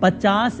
50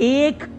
1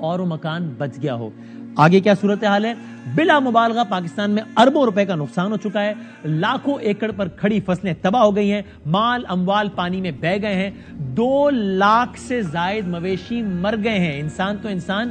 اور وہ مکان بچ گیا ہو۔ آگے کیا صورتحال ہے؟ بلا مبالغہ پاکستان میں اربوں روپے کا نقصان ہو چکا ہے، لاکھوں ایکڑ پر کھڑی فصلیں تباہ ہو گئی ہیں، مال اموال پانی میں بہہ گئے ہیں، 2 لاکھ سے زائد مویشی مر گئے ہیں۔ انسان تو انسان،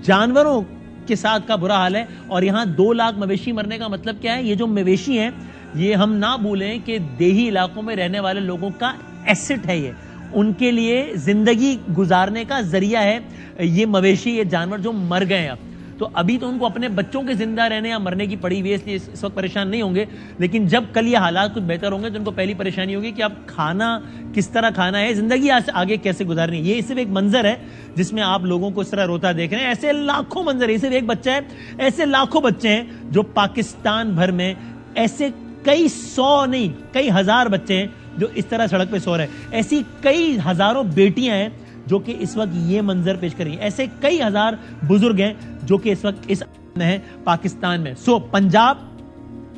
جانوروں کے ساتھ کا برا حال ہے، اور یہاں 2 لاکھ مویشی مرنے کا مطلب کیا ہے؟ یہ جو مویشی ہیں یہ ہم نہ بھولیں کہ دیہی علاقوں میں رہنے والے لوگوں کا ایسٹ ہے، یہ ان کے لیے زندگی گزارنے کا ذریعہ ہے یہ مویشی، یہ جانور جو مر گئے ہیں۔ تو ابھی تو ان کو اپنے بچوں کے زندہ رہنے یا مرنے کی پڑی ہوئی ہے، اس لیے اس وقت پریشان نہیں ہوں گے، لیکن جب کل یہ حالات کچھ بہتر ہوں گے تو ان کو پہلی پریشانی ہوگی کہ اب کھانا کس طرح کھانا ہے، زندگی آگے کیسے گزارنی ہے۔ یہ صرف ایک منظر ہے جس میں آپ لوگوں کو اس طرح روتا دیکھ رہے ہیں، ایسے لاکھوں منظر، یہ صرف ایک بچہ ہے، ایسے لاکھوں بچے ہیں جو پاکستان بھر میں، ایسے کئی 100 نہیں کئی ہزار بچے ہیں جو اس طرح سڑک پہ سو رہے ہیں، ایسی کئی ہزاروں بیٹیاں ہیں جو کہ اس وقت یہ منظر پیش کر رہی ہیں، ایسے کئی ہزار بزرگ ہیں جو کہ اس وقت اس ہیں پاکستان میں۔ پنجاب،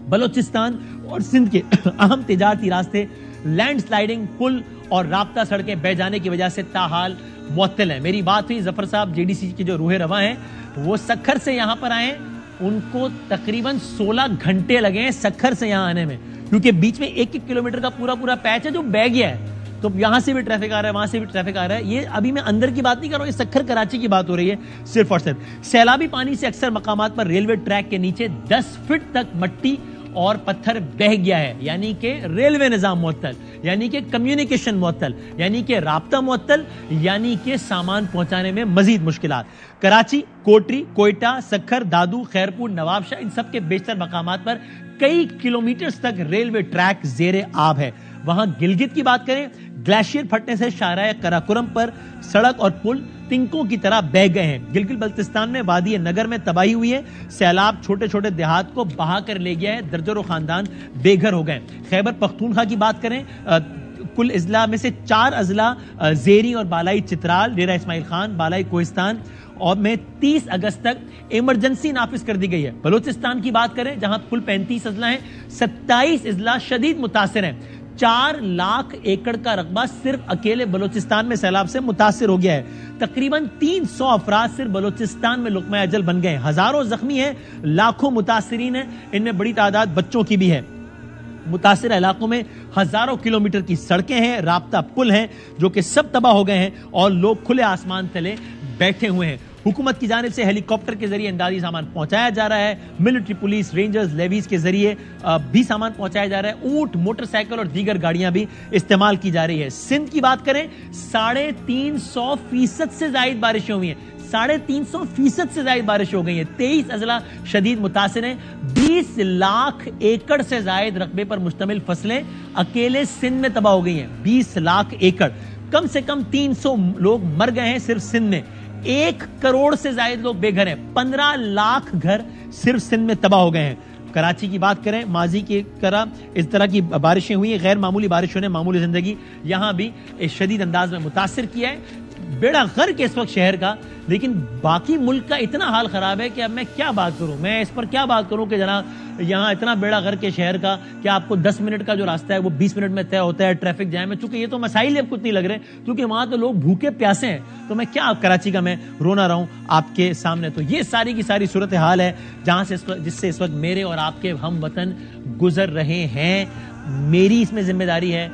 بلوچستان اور سندھ کے اہم تجارتی راستے لینڈ سلائیڈنگ، پل اور رابطہ سڑکیں بہ جانے کی وجہ سے تاحال معطل ہیں۔ میری بات ہوئی ظفر صاحب جے ڈی سی کے جو روح رواں ہیں، وہ سکھر سے یہاں پر آئے، ان کو تقریباً 16 گھنٹے لگے ہیں سکھر سے یہاں آنے میں، کیونکہ بیچ میں 1 کلومیٹر کا پورا پیچ ہے جو بہ گیا ہے، تو یہاں سے بھی ٹریفک آ رہا ہے، وہاں سے بھی ٹریفک آ رہا ہے۔ یہ ابھی میں اندر کی بات نہیں کر رہا ہوں، یہ سکھر کراچی کی بات ہو رہی ہے صرف اور صرف۔ سیلابی پانی سے اکثر مقامات پر ریلوے ٹریک کے نیچے 10 فٹ تک مٹی اور پتھر بہ گیا ہے، یعنی کہ ریلوے نظام معطل، یعنی کہ کمیونیکیشن معطل، یعنی کہ رابطہ معطل، یعنی کہ سامان پہنچانے میں مزید مشکلات۔ کراچی، کوٹری، کوئٹہ، سکھر، دادو، خیرپور، نواب شاہ، ان سب کے بیشتر مقامات پر کئی کلومیٹرز تک ریلوے ٹریک زیر آب ہے۔ وہاں گلگت کی بات کریں، گلیشیئر پھٹنے سے شاہراہ قراقرم پر سڑک اور پل تنکوں کی طرح بہ گئے ہیں۔ گلگت بلتستان میں وادی نگر میں تباہی ہوئی ہے، سیلاب چھوٹے چھوٹے دیہات کو بہا کر لے گیا ہے، درجنوں خاندان بے گھر ہو گئے۔ خیبر پختونخوا کی بات کریں، کل اضلاع میں سے 4 اضلاع زیری اور بالائی چترال، ڈیرہ اسماعیل خان، بالائی کوہستان اور میں 30 اگست تک ایمرجنسی نافذ کر دی گئی ہے۔ بلوچستان کی بات کریں جہاں کل 35 اضلاع ہیں، 27 اضلاع شدید متاثر ہیں۔ 4 لاکھ ایکڑ کا رقبہ صرف اکیلے بلوچستان میں سیلاب سے متاثر ہو گیا ہے۔ تقریباً 300 افراد صرف بلوچستان میں لقمہ اجل بن گئے ہیں، ہزاروں زخمی ہیں، لاکھوں متاثرین ہیں، ان میں بڑی تعداد بچوں کی بھی ہے۔ متاثرہ علاقوں میں ہزاروں کلومیٹر کی سڑکیں ہیں، رابطہ پل ہیں جو کہ سب تباہ ہو گئے ہیں اور لوگ کھلے آسمان تلے بیٹھے ہوئے ہیں۔ حکومت کی جانب سے ہیلی کاپٹر کے ذریعے امدادی سامان پہنچایا جا رہا ہے، ملٹری پولیس، رینجرز، لیویز کے ذریعے بھی سامان پہنچایا جا رہا ہے، اونٹ، موٹر سائیکل اور دیگر گاڑیاں بھی استعمال کی جا رہی ہے۔ سندھ کی بات کریں، 350% سے زائد بارشیں ہوئی ہیں، 350% سے زائد بارش ہو گئی ہیں، 23 اضلاع شدید متاثر ہیں، 20 لاکھ ایکڑ سے زائد رقبے پر مشتمل فصلیں اکیلے سندھ میں تباہ ہو گئی ہیں۔ 20 لاکھ ایکڑ، کم سے کم 300 لوگ مر گئے ہیں صرف سندھ میں، 1 کروڑ سے زائد لوگ بے گھر ہیں، 15 لاکھ گھر صرف سندھ میں تباہ ہو گئے ہیں۔ کراچی کی بات کریں، ماضی کی اس طرح کی بارشیں ہوئی ہیں، غیر معمولی بارشوں نے معمولی زندگی یہاں بھی شدید انداز میں متاثر کیا ہے، بیڑا غرق اس وقت شہر کا، لیکن باقی ملک کا اتنا حال خراب ہے کہ اب میں کیا بات کروں، میں اس پر کیا بات کروں کہ جناب یہاں اتنا بیڑا غرق کے شہر کا کہ آپ کو 10 منٹ کا جو راستہ ہے وہ 20 منٹ میں طے ہوتا ہے، ٹریفک جام ہے، چونکہ یہ تو مسائل اب کچھ نہیں لگ رہے کیونکہ وہاں تو لوگ بھوکے پیاسے ہیں، تو میں کیا کراچی کا میں رونا رہا ہوں آپ کے سامنے۔ تو یہ ساری کی ساری صورتحال ہے جہاں سے جس سے اس وقت میرے اور آپ کے ہم وطن گزر رہے ہیں۔ میری اس میں ذمہ داری ہے،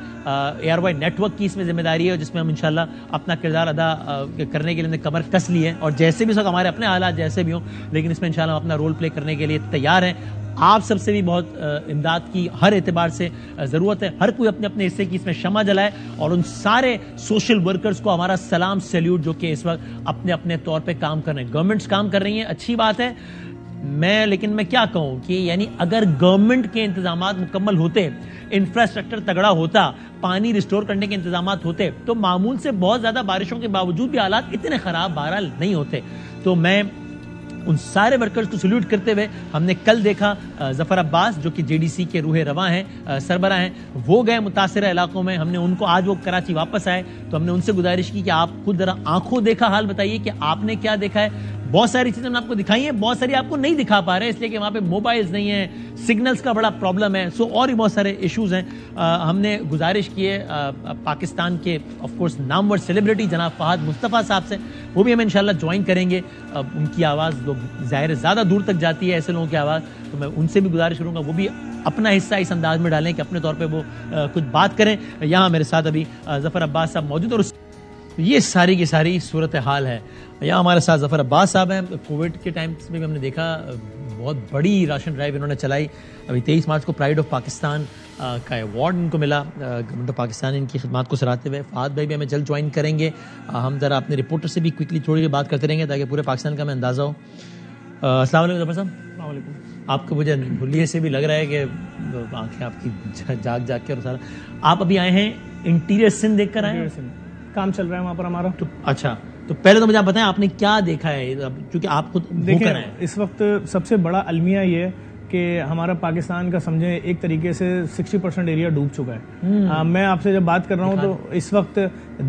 اے آر وائی نیٹ ورک کی اس میں ذمہ داری ہے، جس میں ہم انشاءاللہ اپنا کردار ادا کرنے کے لیے کمر کس لی ہے، اور جیسے بھی اس وقت ہمارے اپنے حالات جیسے بھی ہوں، لیکن اس میں انشاءاللہ ہم اپنا رول پلے کرنے کے لیے تیار ہیں۔ آپ سب سے بھی بہت امداد کی ہر اعتبار سے ضرورت ہے، ہر کوئی اپنے اپنے حصے کی اس میں شمع جلائے، اور ان سارے سوشل ورکرز کو ہمارا سلام سیلیوٹ جو کہ اس وقت اپنے اپنے طور پہ کام کر رہے ہیں۔ گورنمنٹس کام کر رہی ہیں، اچھی بات ہے، لیکن میں کیا کہوں کہ یعنی اگر گورنمنٹ کے انتظامات مکمل ہوتے، انفراسٹرکچر تگڑا ہوتا، پانی ریسٹور کرنے کے انتظامات ہوتے، تو معمول سے بہت زیادہ بارشوں کے باوجود بھی حالات اتنے خراب بہرحال نہیں ہوتے۔ تو میں ان سارے ورکرز کو سلیوٹ کرتے ہوئے، ہم نے کل دیکھا ظفر عباس جو کہ جے ڈی سی کے روح رواں ہیں، سربراہ ہیں، وہ گئے متاثرہ علاقوں میں، ہم نے ان کو، آج وہ کراچی واپس آئے تو ہم نے ان سے گزارش کی کہ آپ خود ذرا آنکھوں دیکھا حال بتائیے کہ آپ نے کیا دیکھا ہے۔ بہت ساری چیزیں ہم نے آپ کو دکھائی ہیں, بہت ساری آپ کو نہیں دکھا پا رہے ہیں اس لیے کہ وہاں پہ موبائلز نہیں ہیں, سگنلز کا بڑا پرابلم ہے, سو اور بھی بہت سارے ایشوز ہیں. ہم نے گزارش کی ہے پاکستان کے آف کورس نامور سیلیبریٹی جناب فہد مصطفیٰ صاحب سے, وہ بھی ہم انشاءاللہ جوائن کریں گے. ان کی آواز ظاہر زیادہ دور تک جاتی ہے ایسے لوگوں کی آواز, تو میں ان سے بھی گزارش کروں گا وہ بھی اپنا حصہ اس انداز میں ڈالیں کہ اپنے طور پہ وہ کچھ بات کریں. یہاں میرے ساتھ ابھی ظفر عباس صاحب موجود, اور یہ ساری کی ساری صورتحال ہے. یہاں ہمارے ساتھ ظفر عباس صاحب ہیں. کووڈ کے ٹائم میں بھی ہم نے دیکھا بہت بڑی راشن ڈرائیو انہوں نے چلائی. ابھی 23 مارچ کو پرائڈ آف پاکستان کا ایوارڈ ان کو ملا, گورنمنٹ آف پاکستان ان کی خدمات کو سراہتے ہوئے. فہد بھائی بھی ہمیں جلد جوائن کریں گے. ہم ذرا اپنے رپورٹر سے بھی کوئکلی تھوڑی بات کرتے رہیں گے تاکہ پورے پاکستان کا ہمیں اندازہ ہو. السلام علیکم ظفر صاحب. السلام علیکم. آپ کو مجھے بھلیے سے بھی لگ رہا ہے کہ آنکھیں آپ کی جاگ جاگ کے, اور سارا آپ ابھی آئے ہیں انٹیریئر سندھ دیکھ کر آئے ہیں, کام چل رہا ہے وہاں پر ہمارا. اچھا, تو پہلے تو مجھے آپ بتائیں آپ نے کیا دیکھا ہے, کیونکہ آپ خود دیکھیں اس وقت سب سے بڑا المیہ یہ ہے کہ ہمارا پاکستان کا سمجھیں ایک طریقے سے 60% ایریا ڈوب چکا ہے. میں آپ سے جب بات کر رہا ہوں تو اس وقت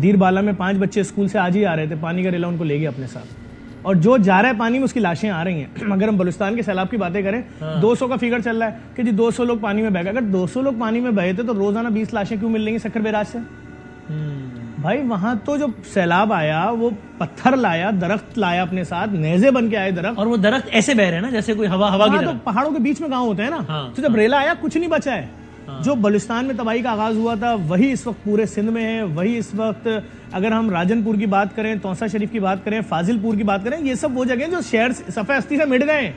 دیر بالا میں 5 بچے اسکول سے آج ہی آ رہے تھے, پانی کا ریلا ان کو لے گیا اپنے ساتھ, اور جو جا رہا ہے پانی میں اس کی لاشیں آ رہی ہیں. اگر ہم بلوچستان کے سیلاب کی باتیں کریں 200 کا فگر چل رہا ہے کہ جی 200 لوگ پانی میں بہ گئے. اگر 200 لوگ پانی میں بہے تھے تو روزانہ 20 لاشیں کیوں مل رہی ہیں سکھر بیراج سے؟ بھائی وہاں تو جو سیلاب آیا وہ پتھر لایا, درخت لایا اپنے ساتھ, نیزے بن کے آئے درخت, اور وہ درخت ایسے بہ رہے ہیں نا جیسے کوئی ہوا کی طرح. تو پہاڑوں کے بیچ میں گاؤں ہوتے ہیں نا, تو جب ریلا آیا کچھ نہیں بچا ہے. جو بلوچستان میں تباہی کا آغاز ہوا تھا وہی اس وقت پورے سندھ میں ہے, وہی اس وقت اگر ہم راجن پور کی بات کریں, توسا شریف کی بات کریں, فاضل پور کی بات کریں, یہ سب وہ جگہیں جو شہر صفحہ ہستی سے مٹ گئے ہیں.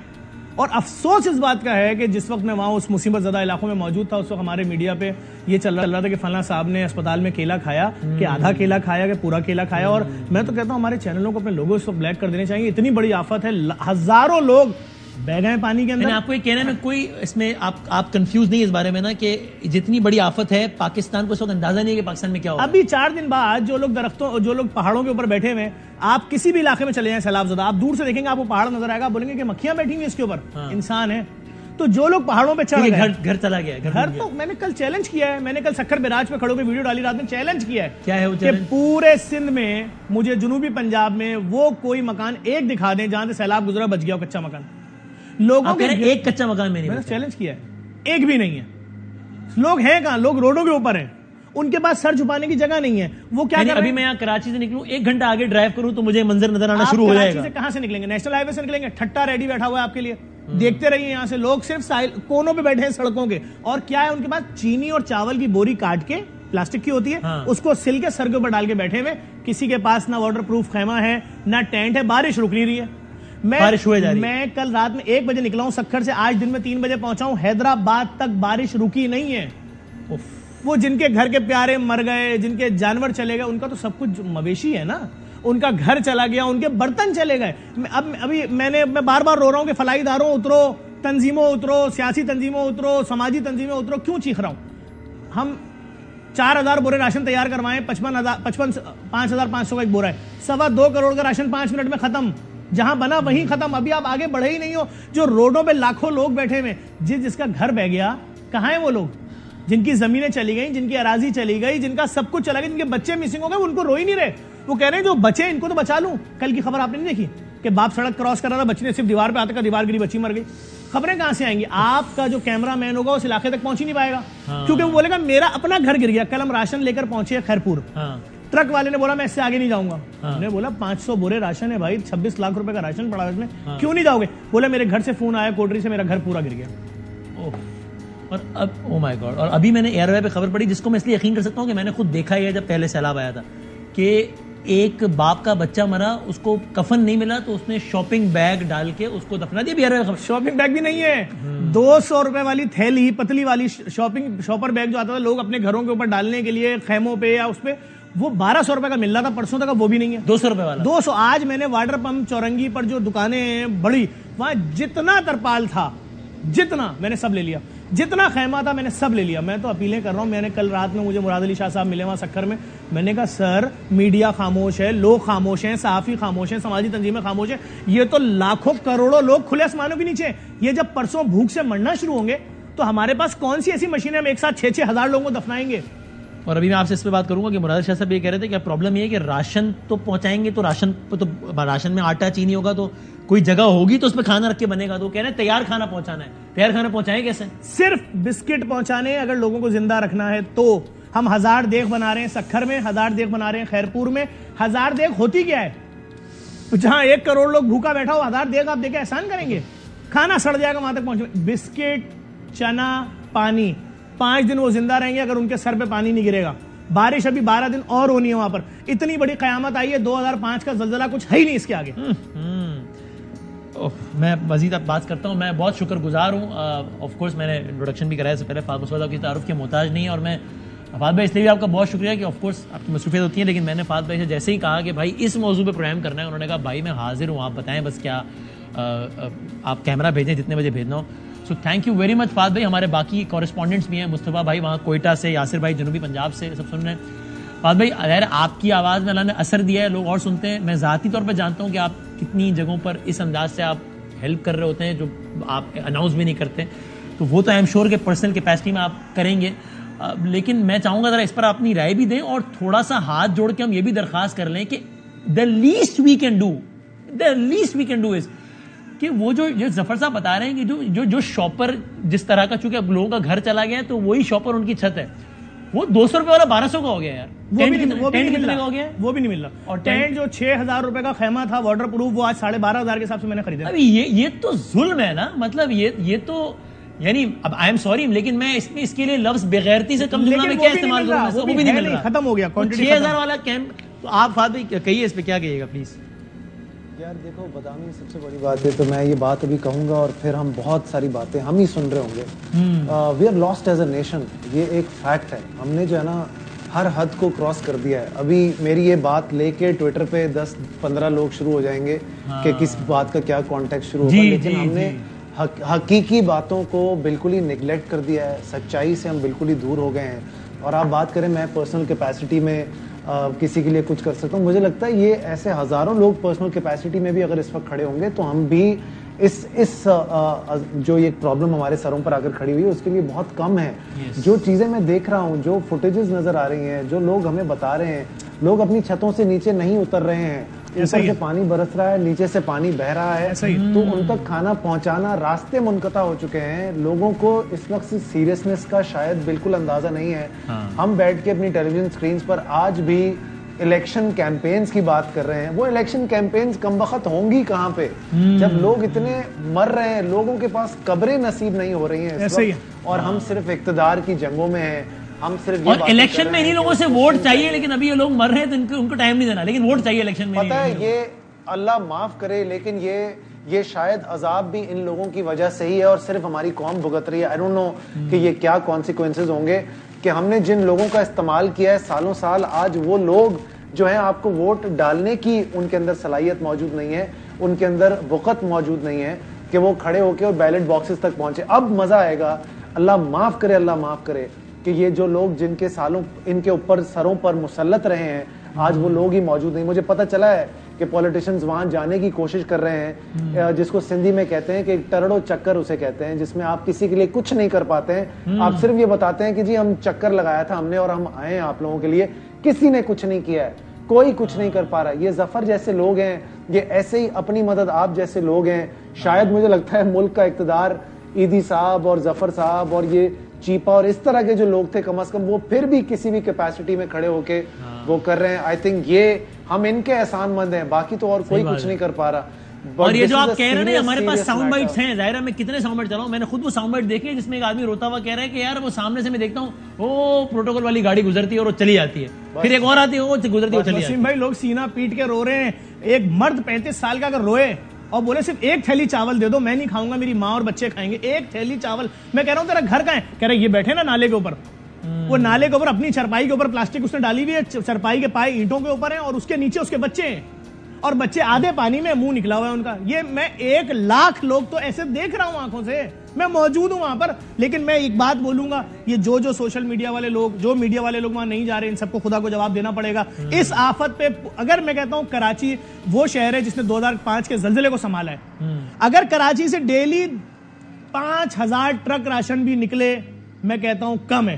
اور افسوس اس بات کا ہے کہ جس وقت میں وہاں اس مصیبت زدہ علاقوں میں موجود تھا اس وقت ہمارے میڈیا پہ یہ چل رہا تھا کہ فلاں صاحب نے اسپتال میں کیلا کھایا, کہ آدھا کیلا کھایا, کہ پورا کیلا کھایا. اور میں تو کہتا ہوں ہمارے چینلوں کو اپنے لوگوں اس وقت بلیک کر دینے چاہیے. اتنی بڑی آفت ہے, ہزاروں لوگ بہ گئے پانی کے اندر. آپ کو یہ کہنا ہے, میں کوئی اس میں آپ کنفیوز نہیں اس بارے میں نا کہ جتنی بڑی آفت ہے پاکستان کو اس وقت اندازہ نہیں ہے کہ پاکستان میں کیا ہوگا. ابھی 4 دن بعد جو لوگ پہاڑوں کے اوپر بیٹھے ہوئے, آپ کسی بھی علاقے میں چلے جائیں سیلاب زدہ, آپ دور سے دیکھیں گے آپ کو پہاڑ نظر آئے گا, بولیں گے کہ مکھیاں بیٹھی ہوئی اس کے اوپر, انسان ہے. تو جو لوگ پہاڑوں پہ چڑھ گئے, گھر چلا گیا, گھر تو میں نے کل چیلنج کیا ہے, میں نے کل سکھر بیراج پہ کھڑے ہو کے ویڈیو ڈالی رات میں, چیلنج کیا ہے. کیا ہے وہ کہ پورے سندھ میں مجھے جنوبی پنجاب میں وہ کوئی مکان ایک دکھا دیں جہاں سے سیلاب گزرا بچ گیا ہو کچا مکان. لوگوں کے ایک کچا مکان میں نے چیلنج کیا ہے, ایک بھی نہیں ہے. لوگ ہیں کہاں, لوگ روڈوں کے اوپر ہیں, ان کے پاس سر چھپانے کی جگہ نہیں ہے. وہ کیا کر رہے ہیں, ابھی میں یہاں کراچی سے نکلوں 1 گھنٹہ آگے ڈرائیو کروں تو مجھے منظر نظر آنا شروع ہو جائے گا. کراچی سے کہاں سے نکلیں گے, نیشنل ہائی وے سے نکلیں گے, ٹھٹا ریڈی بیٹھا ہوا ہے آپ کے لیے, دیکھتے رہیے یہاں سے. لوگ صرف کونوں پہ بیٹھے ہیں سڑکوں کے, اور کیا ہے ان کے پاس چینی اور چاول کی بوری کاٹ کے, پلاسٹک کی ہوتی ہے, اس کو سل کے سر کے اوپر ڈال کے بیٹھے ہوئے. کسی کے پاس نہ واٹر پروف خیمہ ہے نہ ٹینٹ ہے. بارش رک نہیں رہی ہے. میں کل رات میں 1 بجے نکلا ہوں سکھر سے, آج دن میں 3 بجے پہنچا ہوں. حیدرآباد تک بارش رکی نہیں ہے. وہ جن کے گھر کے پیارے مر گئے, جن کے جانور چلے گئے, ان کا تو سب کچھ مویشی ہے نا, ان کا گھر چلا گیا, ان کے برتن چلے گئے. ابھی میں بار بار رو رہا ہوں کہ فلاحی اداروں اترو, تنظیموں اترو, سیاسی تنظیموں اترو, سماجی تنظیمیں اترو. کیوں چیخ رہا ہوں؟ ہم 4000 بورے راشن تیار کروائیں, 5500 کا ایک بورا ہے, 2.25 کروڑ کا راشن 5 منٹ میں ختم. جہاں بنا وہیں ختم. ابھی آپ آگے بڑھے ہی نہیں ہو. جو روڈوں پہ لاکھوں لوگ بیٹھے ہوئے, جس کا گھر بہ گیا, کہاں ہیں وہ لوگ جن کی زمینیں چلی گئیں, جن کی اراضی چلی گئی, جن کا سب کچھ چلا گیا, جن کے بچے مسنگ ہو گئے, ان کو رو ہی نہیں رہے. وہ کہہ رہے ہیں جو بچے ان کو تو بچا لوں. کل کی خبر آپ نے نہیں دیکھی کہ باپ سڑک کراس کر رہا تھا, بچی نے صرف دیوار پہ آتے کا دیوار گری, بچی مر گئی. خبریں کہاں سے آئیں گی؟ آپ کا جو کیمرہ مین ہوگا اس علاقے تک پہنچ ہی نہیں پائے گا, کیونکہ وہ بولے گا میرا اپنا گھر گر گیا. کل ہم راشن لے کر پہنچے خیرپور, ٹرک والے نے بولا میں اس سے آگے نہیں جاؤں گا. ہم نے بولا 500 بورے راشن ہے بھائی, 26 لاکھ روپے کا راشن پڑا ہے اس میں, کیوں نہیں جاؤ گے؟ بولا میرے گھر سے فون آیا کوٹری سے, میرا گھر پورا گر گیا. اور اب او مائی گاڈ, اور ابھی میں نے ایئر وے پہ خبر پڑی جس کو میں اس لیے یقین کر سکتا ہوں کہ میں نے خود دیکھا ہی ہے جب پہلے سیلاب آیا تھا, کہ ایک باپ کا بچہ مرا, اس کو کفن نہیں ملا تو اس نے شاپنگ بیگ ڈال کے اس کو دفنا دیا. ایئر وے شاپنگ بیگ بھی نہیں ہے, 200 روپے والی تھیلی, پتلی والی شاپر بیگ جو آتا تھا لوگ اپنے گھروں کے اوپر ڈالنے کے لیے خیموں پہ یا اس پہ, وہ 1200 روپے کا مل رہا تھا پرسوں تک, وہ بھی نہیں ہے. 200 روپے والا 200. آج میں نے واٹر پمپ چورنگی پر جو دکانیں ہیں بڑی, وہاں جتنا ترپال تھا, جتنا میں نے سب لے لیا, جتنا خیمہ تھا میں نے سب لے لیا. میں تو اپیلیں کر رہا ہوں. میں نے کل رات میں مجھے مراد علی شاہ صاحب ملے وہاں سکھر میں, میں نے کہا سر میڈیا خاموش ہے, لوگ خاموش ہیں, صحافی خاموش ہیں, سماجی تنظیمیں خاموش ہیں, یہ تو لاکھوں کروڑوں لوگ کھلے آسمانوں کے نیچے. یہ جب پرسوں بھوک سے مرنا شروع ہوں گے تو ہمارے پاس کون سی ایسی مشینیں ہم ایک ساتھ 6,000 لوگوں کو دفنائیں گے؟ اور ابھی میں آپ سے اس پہ بات کروں گا کہ مراد شاہ صاحب یہ کہہ رہے تھے کہ پرابلم یہ ہے کہ راشن تو پہنچائیں گے تو راشن میں آٹا چینی ہوگا تو کوئی جگہ ہوگی تو اس پہ کھانا رکھ کے بنے گا, تو کہہ رہے ہیں تیار کھانا پہنچانا ہے. تیار کھانا پہنچائیں کیسے؟ صرف بسکٹ پہنچانے, اگر لوگوں کو زندہ رکھنا ہے تو. ہم 1000 دیگ بنا رہے ہیں سکھر میں, 1000 دیگ بنا رہے ہیں خیرپور میں. 1000 دیگ ہوتی کیا ہے؟ جہاں 1 کروڑ لوگ بھوکا بیٹھا ہو 1000 دیگ آپ دیکھیں احسان کریں گے؟ کھانا سڑ جائے گا وہاں تک پہنچے. بسکٹ, چنا, پانی, 5 دن وہ زندہ رہیں گے اگر ان کے سر پہ پانی نہیں گرے گا. بارش ابھی 12 دن اور ہونی ہے وہاں پر. اتنی بڑی قیامت آئی ہے, 2005 کا زلزلہ کچھ ہے ہی نہیں اس کے آگے. میں مزید اب بات کرتا ہوں. میں بہت شکر گزار ہوں. آف کورس میں نے انٹروڈکشن بھی کرایا سے پہلے, فاضل صاحب کی تعارف کے محتاج نہیں ہے, اور میں فاضل بھائی اس لیے بھی آپ کا بہت شکریہ کہ آف کورس آپ کی مصروفیت ہوتی ہے, لیکن میں نے فاضل بھائی سے جیسے ہی کہا کہ بھائی اس موضوع پہ پروگرام کرنا ہے, انہوں نے کہا بھائی میں حاضر ہوں, آپ بتائیں بس کیا آپ کیمرہ بھیجیں جتنے بجے بھیجنا ہو. So thank you very much Fazil بھائی. ہمارے باقی کورسپونڈنٹس بھی ہیں, مصطفیٰ بھائی وہاں کوئٹہ سے, یاسر بھائی جنوبی پنجاب سے, سب سن رہے ہیں. فاضل بھائی اگر آپ کی آواز میں اللہ نے اثر دیا ہے, لوگ اور سنتے ہیں. میں ذاتی طور پہ جانتا ہوں کہ آپ کتنی جگہوں پر اس انداز سے آپ ہیلپ کر رہے ہوتے ہیں جو آپ اناؤنس بھی نہیں کرتے, تو وہ تو آئی ایم شیور کہ پرسنل کیپیسٹی میں آپ کریں گے. لیکن میں چاہوں گا ذرا اس پر اپنی رائے بھی دیں, اور تھوڑا سا ہاتھ جوڑ کے ہم یہ بھی درخواست کر لیں کہ the least we can do is کہ وہ جو ظفر صاحب بتا رہے ہیں کہ جو شاپر جس طرح کا, چونکہ اب لوگوں کا گھر چلا گیا ہے تو وہی شاپر ان کی چھت ہے, وہ 200 روپے والا 1200 کا ہو گیا یار. وہ بھی نہیں مل رہا. اور ٹینٹ جو 6000 روپے کا خیمہ تھا واٹر پروف, وہ آج 12500 کے حساب سے میں نے خریدا. ابھی یہ تو ظلم ہے نا, مطلب یہ تو یعنی اب آئی ایم سوری, لیکن میں اس کے لیے لفظ بغیرتی سے کم جملہ میں کیا استعمال کروں, وہ بھی نہیں مل رہا, ختم ہو گیا. 6000 والا کیمپ, تو آپ فاضل بھائی کہیے اس پہ کیا کہیے گا پلیز. یار دیکھو بدامی سب سے بڑی بات ہے, تو میں یہ بات ابھی کہوں گا اور پھر ہم بہت ساری باتیں ہم ہی سن رہے ہوں گے. We are last as a nation, یہ ایک فیکٹ ہے. ہم نے جو ہے نا ہر حد کو کراس کر دیا ہے. ابھی میری یہ بات لے کے ٹویٹر پہ 10-15 لوگ شروع ہو جائیں گے کہ کس بات کا کیا کانٹیکٹ شروع ہوگا, لیکن ہم نے حقیقی باتوں کو بالکل ہی نیگلیکٹ کر دیا ہے. سچائی سے ہم بالکل ہی دور ہو گئے ہیں. اور آپ بات کریں میں پرسنل کیپیسٹی میں کسی کے لیے کچھ کر سکتا ہوں, مجھے لگتا ہے یہ ایسے ہزاروں لوگ پرسنل کیپیسٹی میں بھی اگر اس وقت کھڑے ہوں گے تو ہم بھی اس جو یہ پرابلم ہمارے سروں پر آ کر کھڑی ہوئی ہے اس کے لیے بہت کم ہے. جو چیزیں میں دیکھ رہا ہوں, جو فوٹیجز نظر آ رہی ہیں, جو لوگ ہمیں بتا رہے ہیں, لوگ اپنی چھتوں سے نیچے نہیں اتر رہے ہیں, اوپر سے پانی برس رہا ہے, نیچے سے پانی بہ رہا ہے, تو ان تک کھانا پہنچانا, راستے منقطع ہو چکے ہیں. لوگوں کو اس وقت سیریسنس کا شاید بالکل اندازہ نہیں ہے. ہم بیٹھ کے اپنی ٹیلی ویژن سکرینز پر آج بھی الیکشن کیمپینز کی بات کر رہے ہیں. وہ الیکشن کیمپینز کم وقت ہوں گی کہاں پہ جب لوگ اتنے مر رہے ہیں, لوگوں کے پاس قبریں نصیب نہیں ہو رہی ہیں اس وقت, اور ہم صرف اقتدار کی جنگوں میں ہیں. ہم صرف اور الیکشن میں انہی لوگوں سے ووٹ چاہیے, لیکن ابھی یہ لوگ مر رہے ہیں تو ان کو ٹائم نہیں دینا, لیکن ووٹ چاہیے الیکشن میں. پتہ ہے یہ اللہ معاف کرے, لیکن یہ شاید عذاب بھی ان لوگوں کی وجہ سے ہی ہے اور صرف ہماری قوم بھگت رہی ہے. آئی ڈونٹ نو کہ یہ کیا کانسیکوینسز ہوں گے کہ ہم نے جن لوگوں کا استعمال کیا ہے سالوں سال, آج وہ لوگ جو ہیں آپ کو ووٹ ڈالنے کی ان کے اندر صلاحیت موجود نہیں ہے, ان کے اندر وقت موجود نہیں ہے کہ وہ کھڑے ہو کے اور بیلٹ باکسز تک پہنچے. اب مزہ آئے گا. اللہ معاف کرے, اللہ معاف کرے کہ یہ جو لوگ جن کے سالوں ان کے اوپر سروں پر مسلط رہے ہیں, آج وہ لوگ ہی موجود نہیں. مجھے پتہ چلا ہے کہ پولیٹیشنز وہاں جانے کی کوشش کر رہے ہیں, جس کو سندھی میں کہتے ہیں کہ ٹرڑو چکر اسے کہتے ہیں, جس میں آپ کسی کے لیے کچھ نہیں کر پاتے ہیں. آپ صرف یہ بتاتے ہیں کہ جی ہم چکر لگایا تھا ہم نے اور ہم آئے ہیں آپ لوگوں کے لیے. کسی نے کچھ نہیں کیا ہے, کوئی کچھ نہیں کر پا رہا. یہ ظفر جیسے لوگ ہیں, یہ ایسے ہی اپنی مدد آپ جیسے لوگ ہیں. شاید مجھے لگتا ہے ملک کا اقتدار ایدی صاحب اور ظفر صاحب اور یہ چیپا اور اس طرح کے جو لوگ تھے, کم از کم وہ پھر بھی کسی بھی کیپیسٹی میں کھڑے ہو کے وہ کر رہے ہیں. آئی تھنک یہ ہم ان کے احسان مند ہیں, باقی تو اور کوئی کچھ نہیں کر پا رہا. اور یہ جو آپ کہہ رہے ہیں ہمارے پاس ساؤنڈ بائٹس ہیں, ظاہر ہے میں کتنے ساؤنڈ بائٹ چلاؤں, میں نے خود وہ ساؤنڈ بائٹ دیکھے جس میں ایک آدمی روتا ہوا کہہ رہا ہے کہ یار وہ سامنے سے میں دیکھتا ہوں وہ پروٹوکول والی گاڑی گزرتی ہے اور وہ چلی جاتی ہے, پھر ایک اور آتی ہے وہ گزرتی ہے چلی جاتی ہے. بھائی لوگ سینہ پیٹ کے رو رہے ہیں. ایک مرد 35 سال کا اگر روئے اور بولے صرف ایک تھیلی چاول دے دو, میں نہیں کھاؤں گا, میری ماں اور بچے کھائیں گے, ایک تھیلی چاول. میں کہہ رہا ہوں تیرا گھر کہاں ہے؟ کہہ رہے یہ بیٹھے نا نالے کے اوپر, وہ نالے کے اوپر اپنی چرپائی کے اوپر پلاسٹک اس نے ڈالی ہوئی ہے, چرپائی کے پائے اینٹوں کے اوپر ہیں اور اس کے نیچے اس کے بچے ہیں, اور بچے آدھے پانی میں, منہ نکلا ہوا ہے ان کا. یہ میں 1 لاکھ لوگ تو ایسے دیکھ رہا ہوں آنکھوں سے, میں موجود ہوں وہاں پر. لیکن میں ایک بات بولوں گا, یہ جو سوشل میڈیا والے لوگ, جو میڈیا والے لوگ وہاں نہیں جا رہے, ان سب کو خدا کو جواب دینا پڑے گا اس آفت پہ. اگر میں کہتا ہوں کراچی وہ شہر ہے جس نے 2005 کے زلزلے کو سنبھالا ہے, اگر کراچی سے ڈیلی 5000 ٹرک راشن بھی نکلے, میں کہتا ہوں کم ہے.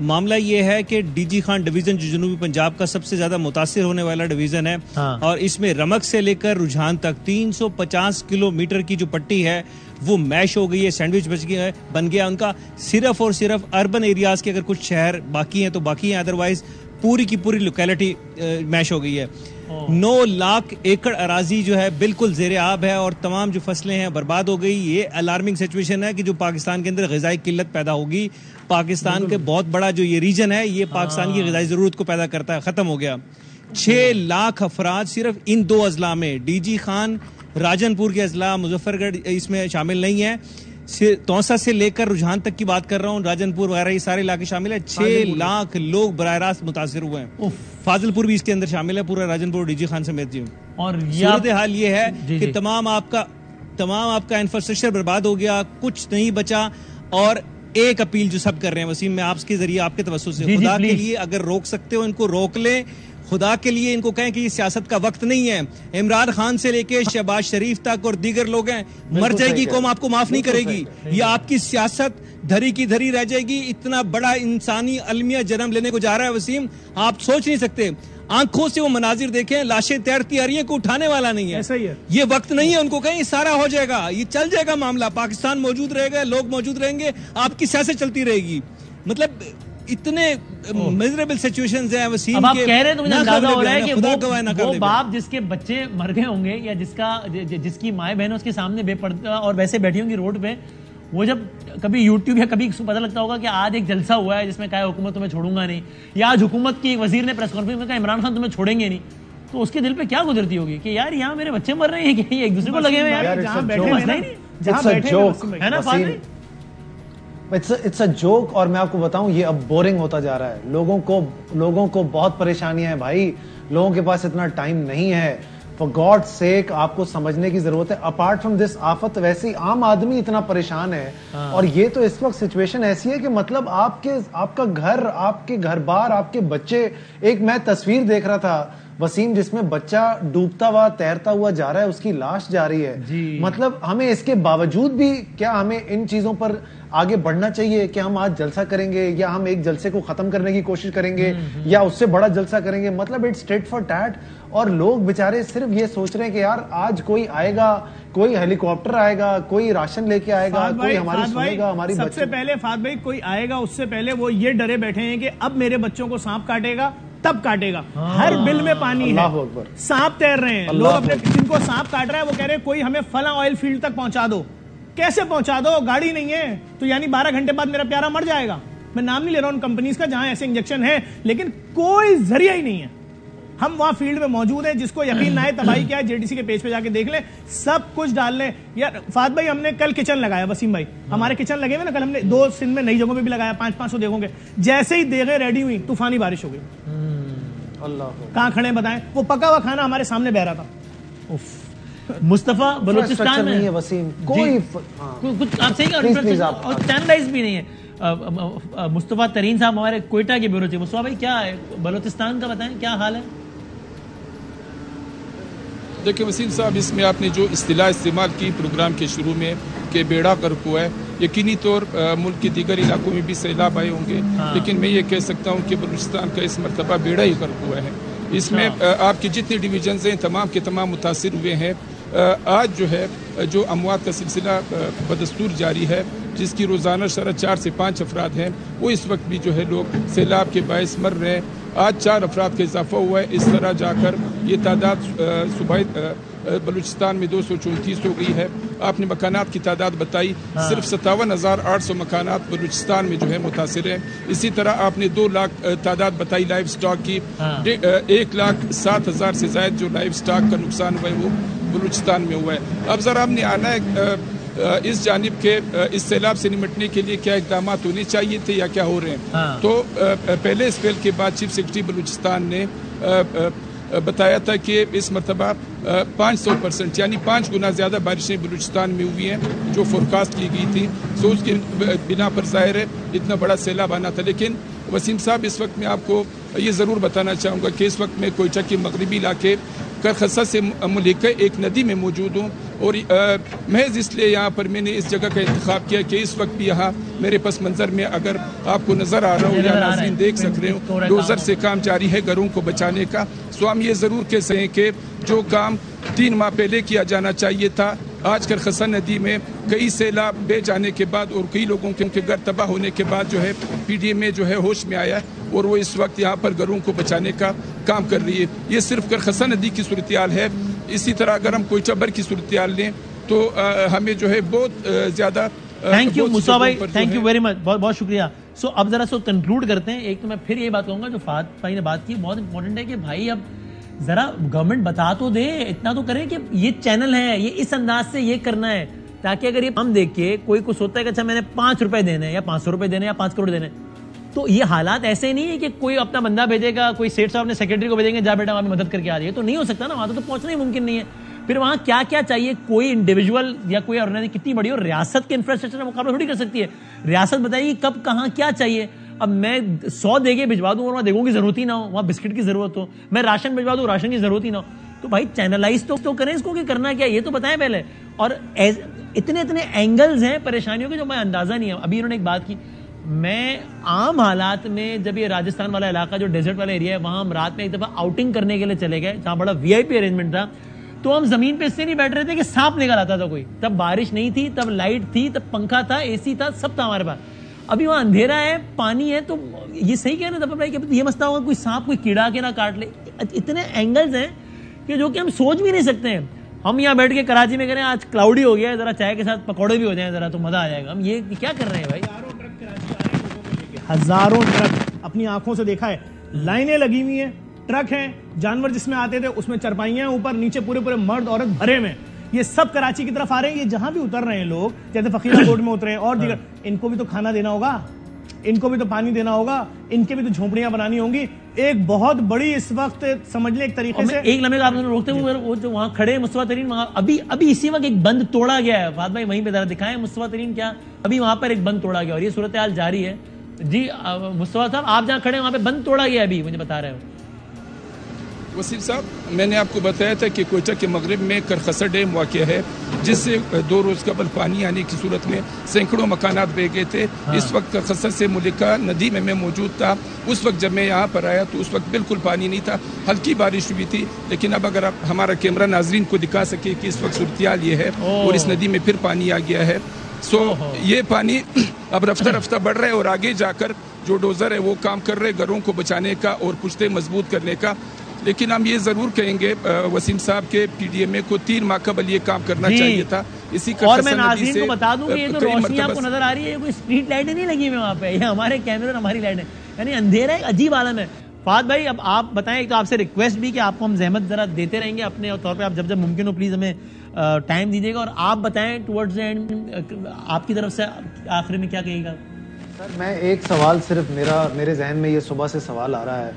معاملہ یہ ہے کہ ڈی جی خان ڈویژن جو جنوبی پنجاب کا سب سے زیادہ متاثر ہونے والا ڈویژن ہے اور اس میں رمک سے لے کر رجحان تک 350 کلومیٹر کی جو پٹی ہے وہ میش ہو گئی ہے, سینڈوچ بن گیا ان کا. صرف اور صرف اربن ایریاز کے اگر کچھ شہر باقی ہیں تو باقی ہیں, ادروائز پوری کی پوری لوکیلٹی میش ہو گئی ہے. 9 لاکھ ایکڑ اراضی جو ہے بالکل زیر آب ہے اور تمام جو فصلیں ہیں برباد ہو گئی. یہ الارمنگ سچویشن ہے کہ جو پاکستان کے اندر غذائی قلت پیدا ہوگی. پاکستان کے بہت بڑا جو یہ ریجن ہے یہ پاکستان کی غذائی ضرورت کو پیدا کرتا ہے, ختم ہو گیا. 6 لاکھ افراد صرف ان 2 اضلاع میں, ڈی جی خان راجن پور کے اضلاع, مظفر گڑھ اس میں شامل نہیں ہے, توسا سے لے کر رجحان تک کی بات کر رہا ہوں, راجن پور وغیرہ یہ سارے علاقے شامل ہیں. 6 لاکھ لوگ براہ راست متاثر ہوئے ہیں. فاضل پور بھی اس کے اندر شامل ہے, پورا راجن پور ڈی جی خان سمیت. جی اور صورتحال یہ ہے کہ تمام آپ کا انفراسٹرکچر برباد ہو گیا, کچھ نہیں بچا. اور ایک اپیل جو سب کر رہے ہیں وسیم, میں آپ کے ذریعے آپ کے توسط سے, خدا کے لیے اگر روک سکتے ہو ان کو روک لیں. خدا کے لیے ان کو کہیں کہ یہ سیاست کا وقت نہیں ہے. عمران خان سے لے کے شہباز شریف تک اور دیگر لوگ ہیں, مر جائے گی قوم آپ کو معاف نہیں کرے گی. یہ آپ کی سیاست دھری کی دھری رہ جائے گی. اتنا بڑا انسانی المیہ جنم لینے کو جا رہا ہے وسیم, آپ سوچ نہیں سکتے. آنکھوں سے وہ مناظر دیکھیں, لاشیں تیرتی آ رہی ہیں, کو اٹھانے والا نہیں ہے. ایسا ہی ہے, یہ وقت نہیں ہے ان کو کہیں یہ سارا ہو جائے گا, یہ چل جائے گا معاملہ. پاکستان موجود رہے گا, لوگ موجود رہیں گے, آپ کی سیاست چلتی رہے گی. مطلب اتنے میزریبل سچویشنز ہیں وسیم. اب آپ کہہ رہے ہیں تو مجھے اندازہ ہو رہا ہے کہ وہ باپ جس کے بچے مر گئے ہوں گے یا جس کی مائیں بہنیں اس کے سامنے بے پردہ اور ویسے بیٹھی ہوں گی روڈ پہ, وہ جب کبھی یوٹیوب یا کبھی پتہ لگتا ہوگا کہ آج ایک جلسہ ہوا ہے جس میں کہا حکومت تمہیں چھوڑوں گا نہیں, یا آج حکومت کی ایک وزیر نے پریس کانفرنس میں کہا عمران خان تمہیں چھوڑیں گے نہیں, تو اس کے دل پہ کیا گزرتی ہوگی کہ یار یہاں میرے بچے مر رہے ہیں کہ ایک دوسرے کو لگے ہوئے ہیں. جہاں بیٹھے اٹس اے جوک. اور میں آپ کو بتاؤں یہ اب بورنگ ہوتا جا رہا ہے. لوگوں کو بہت پریشانیاں ہیں بھائی, لوگوں کے پاس اتنا ٹائم نہیں ہے. فار گاڈ سیک آپ کو سمجھنے کی ضرورت ہے. اپارٹ فرام دس آفت ویسے عام آدمی اتنا پریشان ہے. اور یہ تو اس وقت سچویشن ایسی ہے کہ مطلب آپ کا گھر, آپ کے گھر بار, آپ کے بچے. ایک میں تصویر دیکھ رہا تھا وسیم جس میں بچہ ڈوبتا ہوا تیرتا ہوا جا رہا ہے, اس کی لاش جا رہی ہے. مطلب ہمیں اس کے باوجود بھی کیا ہمیں ان چیزوں پر آگے بڑھنا چاہیے کہ ہم آج جلسہ کریں گے یا ہم ایک جلسے کو ختم کرنے کی کوشش کریں گے یا اس سے بڑا جلسہ کریں گے. مطلب اٹس ٹیٹ فار ٹیٹ. اور لوگ بےچارے صرف یہ سوچ رہے ہیں کہ یار آج کوئی آئے گا, کوئی ہیلی کاپٹر آئے گا, کوئی راشن لے کے آئے گا, کوئی ہماری سنے گا, ہماری سب سے پہلے فہد بھائی کوئی آئے گا, اس سے پہلے وہ یہ ڈرے بیٹھے ہیں کہ اب میرے بچوں کو سانپ کاٹے گا تب کاٹے گا. ہر بل میں پانی ہے, سانپ تیر رہے ہیں لوگ اپنے, جن کو سانپ کاٹ رہا ہے وہ کہہ رہے ہیں کوئی ہمیں فلاں آئل فیلڈ تک پہنچا دو. کیسے پہنچا دو, گاڑی نہیں ہے تو یعنی 12 گھنٹے بعد میرا پیارا مر جائے گا. میں نام نہیں لے رہا ہوں کمپنیز کا جہاں ایسے انجیکشن ہے, لیکن کوئی ذریعہ ہی نہیں ہے. ہم وہاں فیلڈ میں موجود ہیں, جس کو یقین نہ ہے تباہی کیا ہے جے ڈی سی کے پیج پہ جا کے دیکھ لیں, سب کچھ ڈال لیں. یار فہد بھائی ہم نے کل کچن لگایا, وسیم بھائی ہمارے کچن لگے ہوئے نا, کل ہم نے 2 سندھ میں نئی جگہوں پہ بھی لگایا, 500 دیگوں کے. جیسے ہی دیگیں ریڈی ہوئی طوفانی بارش ہو گئی. کہاں کھڑے ہیں بتائیں, وہ پکا ہوا کھانا ہمارے سامنے بہ رہا تھا. مصطفیٰ بلوچستان میں وسیم کوئی کچھ آپ صحیح اور چینلائز بھی نہیں ہے. مصطفیٰ ترین صاحب ہمارے کوئٹہ کے بیورو چیف. مصطفیٰ بھائی کیا ہے بلوچستان کا, بتائیں کیا حال ہے؟ دیکھیں وسیم صاحب, اس میں آپ نے جو اصطلاح استعمال کی پروگرام کے شروع میں کہ بیڑا غرق ہوا ہے, یقینی طور ملک کے دیگر علاقوں میں بھی سیلاب آئے ہوں گے, لیکن میں یہ کہہ سکتا ہوں کہ بلوچستان کا اس مرتبہ بیڑا ہی غرق ہوا ہے. اس میں آپ کے جتنے ڈویژنز ہیں تمام کے تمام متاثر ہوئے ہیں. آج جو ہے جو اموات کا سلسلہ بدستور جاری ہے, جس کی روزانہ شرح 4 سے 5 افراد ہیں, وہ اس وقت بھی جو ہے لوگ سیلاب کے باعث مر رہے ہیں. آج 4 افراد کا اضافہ ہوا ہے. اس طرح جا کر یہ تعداد صوبہ بلوچستان میں 234 ہو گئی ہے. آپ نے مکانات کی تعداد بتائی, صرف 57,800 مکانات بلوچستان میں جو ہے متاثر ہیں. اسی طرح آپ نے 2 لاکھ تعداد بتائی لائف سٹاک کی, 1,07,000 سے زائد جو لائف سٹاک کا نقصان ہوا ہے وہ بلوچستان میں ہوا ہے. اب ذرا ہم نے آنا ہے اس جانب کے اس سیلاب سے نمٹنے کے لیے کیا اقدامات ہونے چاہیے تھے یا کیا ہو رہے ہیں. تو پہلے اسپیل کے بعد چیف سیکرٹری بلوچستان نے بتایا تھا کہ اس مرتبہ 500% یعنی 5 گنا زیادہ بارشیں بلوچستان میں ہوئی ہیں جو فورکاسٹ کی گئی تھی. سو اس کی بنا پر ظاہر ہے اتنا بڑا سیلاب آنا تھا. لیکن وسیم صاحب اس وقت میں آپ کو یہ ضرور بتانا چاہوں گا کہ اس وقت میں کوئٹہ کے مغربی علاقے کرخسا سے ملحقہ ایک ندی میں موجود ہوں اور محض اس لیے یہاں پر میں نے اس جگہ کا انتخاب کیا کہ اس وقت بھی یہاں میرے پس منظر میں اگر آپ کو نظر آ رہا ہو یا ناظرین دیکھ سک رہے ہو ڈوزر سے کام جاری ہے گھروں کو بچانے کا. سو ہم یہ ضرور کہہ سکیں کہ جو کام 3 ماہ پہلے کیا جانا چاہیے تھا آج کرخسر ندی میں کئی سیلاب بہ جانے کے بعد اور کئی لوگوں کے ان کے گھر تباہ ہونے کے بعد جو ہے پی ڈی ایم اے جو ہے ہوش میں آیا ہے اور وہ اس وقت یہاں پر گھروں کو بچانے کا کام کر رہی ہے. یہ صرف کرخسر ندی کی صورتحال ہے. اسی طرح اگر ہم کوئی چبر کی صورتحال لیں تو ہمیں جو ہے بہت زیادہ. تھینک یو موسیٰ بھائی, تھینک یو ویری مچ, بہت بہت شکریہ. سو اب ذرا سو کنکلوڈ کرتے ہیں. ایک تو میں پھر یہ بات کہوں گا جو فہد بھائی نے بات کی بہت امپورٹنٹ ہے کہ بھائی اب ذرا گورنمنٹ بتا تو دے, اتنا تو کریں کہ یہ چینل ہے, یہ اس انداز سے یہ کرنا ہے تاکہ اگر یہ ہم دیکھ کے کوئی کچھ ہوتا ہے کہ اچھا میں نے 5 روپے دینے یا 500 روپے دینے یا 5 کروڑ دینے, تو یہ حالات ایسے نہیں ہے کہ کوئی اپنا بندہ بھیجے گا, کوئی سیٹ صاحب نے سیکرٹری کو بھیجیں گے جا بیٹا وہاں مدد کر کے آ رہی ہے, تو نہیں ہو سکتا نا, وہاں تو پہنچنا ہی ممکن نہیں ہے. پھر وہاں کیا کیا چاہیے, کوئی انڈیویجول یا کوئی آرگنائزیشن کتنی بڑی ہو, ریاست کے انفراسٹرکچر کا مقابلہ تھوڑی کر سکتی ہے. ریاست بتائے گی کب کہاں کیا چاہیے. اب میں 100 دے کے بھجوا دوں اور وہاں دیگوں کی ضرورت ہی نہ ہو, وہاں بسکٹ کی ضرورت ہو, میں راشن بھجوا دوں راشن کی ضرورت ہی نہ ہو, تو بھائی چینلائز تو کریں اس کو کہ کرنا کیا یہ تو بتائیں پہلے. اور اتنے اینگلز ہیں پریشانیوں کے جو میں اندازہ نہیں ہے. ابھی انہوں نے ایک بات کی, میں عام حالات میں جب یہ راجستھان والا علاقہ جو ڈیزرٹ والا ایریا ہے وہاں ہم رات میں ایک دفعہ آؤٹنگ کرنے کے لیے چلے گئے جہاں بڑا وی آئی پی ارینجمنٹ تھا, تو ہم زمین پہ اس سے نہیں بیٹھ رہے تھے کہ سانپ نکل آتا تھا کوئی. تب بارش نہیں تھی, تب لائٹ تھی, تب پنکھا تھا, اے سی تھا, سب تھا ہمارے پاس. ابھی وہاں اندھیرا ہے, پانی ہے, تو یہ صحیح کہہ رہے ہیں بھائی کہ یہ مسئلہ ہوگا کوئی سانپ کوئی کیڑا کے نہ کاٹ لے. اتنے اینگلز ہیں کہ جو کہ ہم سوچ بھی نہیں سکتے ہیں. ہم یہاں بیٹھ کے کراچی میں کریں آج کلاؤڈی ہو گیا ہے, ذرا چائے کے ساتھ پکوڑے بھی ہو جائیں ذرا تو مزہ آ جائے گا. ہم یہ کیا کر رہے ہیں بھائی. ہزاروں ٹرک اپنی آنکھوں سے دیکھا ہے, لائنیں لگی ہوئی ہیں, ٹرک ہیں, جانور جس میں آتے تھے اس میں چرپائیاں اوپر نیچے پورے مرد عورت بھرے میں, یہ سب کراچی کی طرف آ رہے ہیں. یہ جہاں بھی اتر رہے ہیں لوگ, جیسے فقیرہ کوٹ میں اترے ہیں اور دیگر, ان کو بھی تو کھانا دینا ہوگا, ان کو بھی تو پانی دینا ہوگا, ان کے بھی تو جھونپڑیاں بنانی ہوں گی. ایک بہت بڑی اس وقت سمجھ لیں ایک طریقے سے ایک لمحے آپ روکتے ہوئے وہ جو وہاں کھڑے مصطفیٰ ترین, وہاں ابھی اسی وقت ایک بند توڑا گیا ہے. فہد بھائی وہیں پہ ذرا دکھائیں مصطفیٰ ترین, کیا ابھی وہاں پر ایک بند توڑا گیا اور یہ صورتحال جاری ہے. جی مصطفیٰ صاحب آپ جہاں کھڑے ہیں وہاں پہ بند توڑا گیا ابھی مجھے بتا رہے ہو. وسیم صاحب میں نے آپ کو بتایا تھا کہ کوئٹہ کے مغرب میں کرخسر ڈیم واقع ہے جس سے 2 روز قبل پانی آنے کی صورت میں سینکڑوں مکانات بہ گئے تھے. اس وقت کرخسر سے ملکہ ندی میں موجود تھا. اس وقت جب میں یہاں پر آیا تو اس وقت بالکل پانی نہیں تھا, ہلکی بارش ہوئی تھی. لیکن اب اگر آپ ہمارا کیمرہ ناظرین کو دکھا سکے کہ اس وقت صورتحال یہ ہے اور اس ندی میں پھر پانی آ گیا ہے. سو یہ پانی اب رفتہ رفتہ بڑھ رہا ہے اور آگے جا کر جو ڈوزر ہے وہ کام کر رہے گھروں کو بچانے کا اور پشتے مضبوط کرنے کا. لیکن ہم یہ ضرور کہیں گے وسیم صاحب کے پی ڈی ایم اے کو 3 ماہ قبل یہ کام کرنا چاہیے تھا. اسی اور میں ناظرین کو بتا دوں کہ یہ جو روشنی آپ کو نظر آ رہی ہے کوئی اسٹریٹ لائٹیں نہیں لگی ہوئی وہاں پہ, یہ ہمارے کیمرے اور ہماری لائٹیں, یعنی اندھیرا ایک عجیب عالم ہے. فہد بھائی اب آپ بتائیں, ایک تو آپ سے ریکویسٹ بھی کہ آپ کو ہم زحمت ذرا دیتے رہیں گے اپنے طور پہ, آپ جب ممکن ہو پلیز ہمیں ٹائم دیجیے گا, اور آپ بتائیں ٹورڈز اینڈ آپ کی طرف سے آخر میں کیا کہے گا. سر میں ایک سوال صرف میرے ذہن میں یہ صبح سے سوال آ رہا ہے.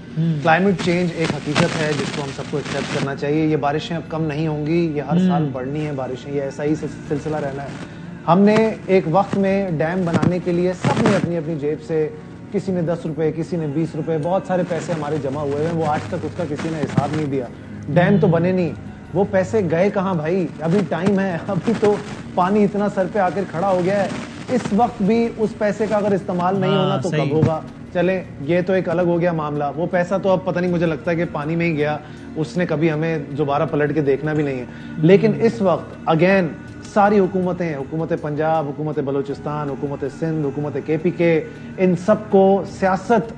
کلائمیٹ چینج ایک حقیقت ہے جس کو ہم سب کو ایکسیپٹ کرنا چاہیے. یہ بارشیں اب کم نہیں ہوں گی, یہ ہر سال بڑھنی ہے بارشیں, یہ ایسا ہی سلسلہ رہنا ہے. ہم نے ایک وقت میں ڈیم بنانے کے لیے سب نے اپنی اپنی جیب سے, کسی نے 10 روپے, کسی نے 20 روپے, بہت سارے پیسے ہمارے جمع ہوئے ہیں, وہ آج تک اس کا کسی نے حساب نہیں دیا. ڈیم تو بنے نہیں, وہ پیسے گئے کہاں بھائی. ابھی ٹائم ہے, ابھی تو پانی اتنا سر پہ آ کر کھڑا ہو گیا ہے. اس وقت بھی اس پیسے کا اگر استعمال نہیں ہونا تو کب ہوگا. چلیں یہ تو ایک الگ ہو گیا معاملہ, وہ پیسہ تو اب پتہ نہیں, مجھے لگتا ہے کہ پانی میں ہی گیا, اس نے کبھی ہمیں دوبارہ پلٹ کے دیکھنا بھی نہیں ہے. لیکن اس وقت اگین ساری حکومتیں, حکومت پنجاب, حکومت بلوچستان, حکومت سندھ, حکومت KPK, ان سب کو سیاست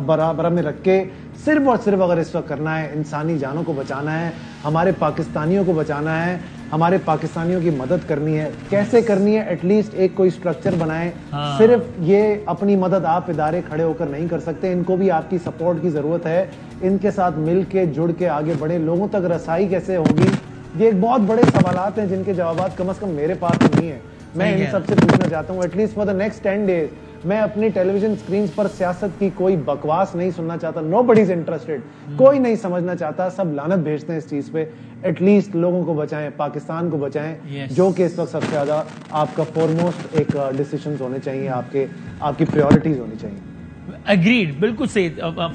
برابر میں رکھ کے صرف اور صرف اگر اس وقت کرنا ہے انسانی جانوں کو بچانا ہے, ہمارے پاکستانیوں کو بچانا ہے, ہمارے پاکستانیوں کی مدد کرنی ہے. کیسے کرنی ہے, ایٹ لیسٹ ایک کوئی سٹرکچر بنائیں. صرف یہ اپنی مدد آپ ادارے کھڑے ہو کر نہیں کر سکتے, ان کو بھی آپ کی سپورٹ کی ضرورت ہے. ان کے ساتھ مل کے جڑ کے آگے بڑھے. لوگوں تک رسائی کیسے ہوگی, یہ ایک بہت بڑے سوالات ہیں جن کے جوابات کم از کم میرے پاس نہیں ہیں. میں ان سب سے پوچھنا چاہتا ہوں, at least for the next 10 days میں اپنی ٹیلی ویژن اسکرینز پر سیاست کی کوئی بکواس نہیں سننا چاہتا. نو بڈی از انٹرسٹڈ, کوئی نہیں سمجھنا چاہتا, سب لعنت بھیجتے ہیں اس چیز پہ. ایٹ لیسٹ لوگوں کو بچائیں, پاکستان کو بچائیں, جو کہ اس وقت سب سے زیادہ آپ کا فورموسٹ ایک ڈیسیشنز ہونے چاہیے, آپ کی پریورٹیز ہونی چاہیے. اگریڈ, بالکل صحیح.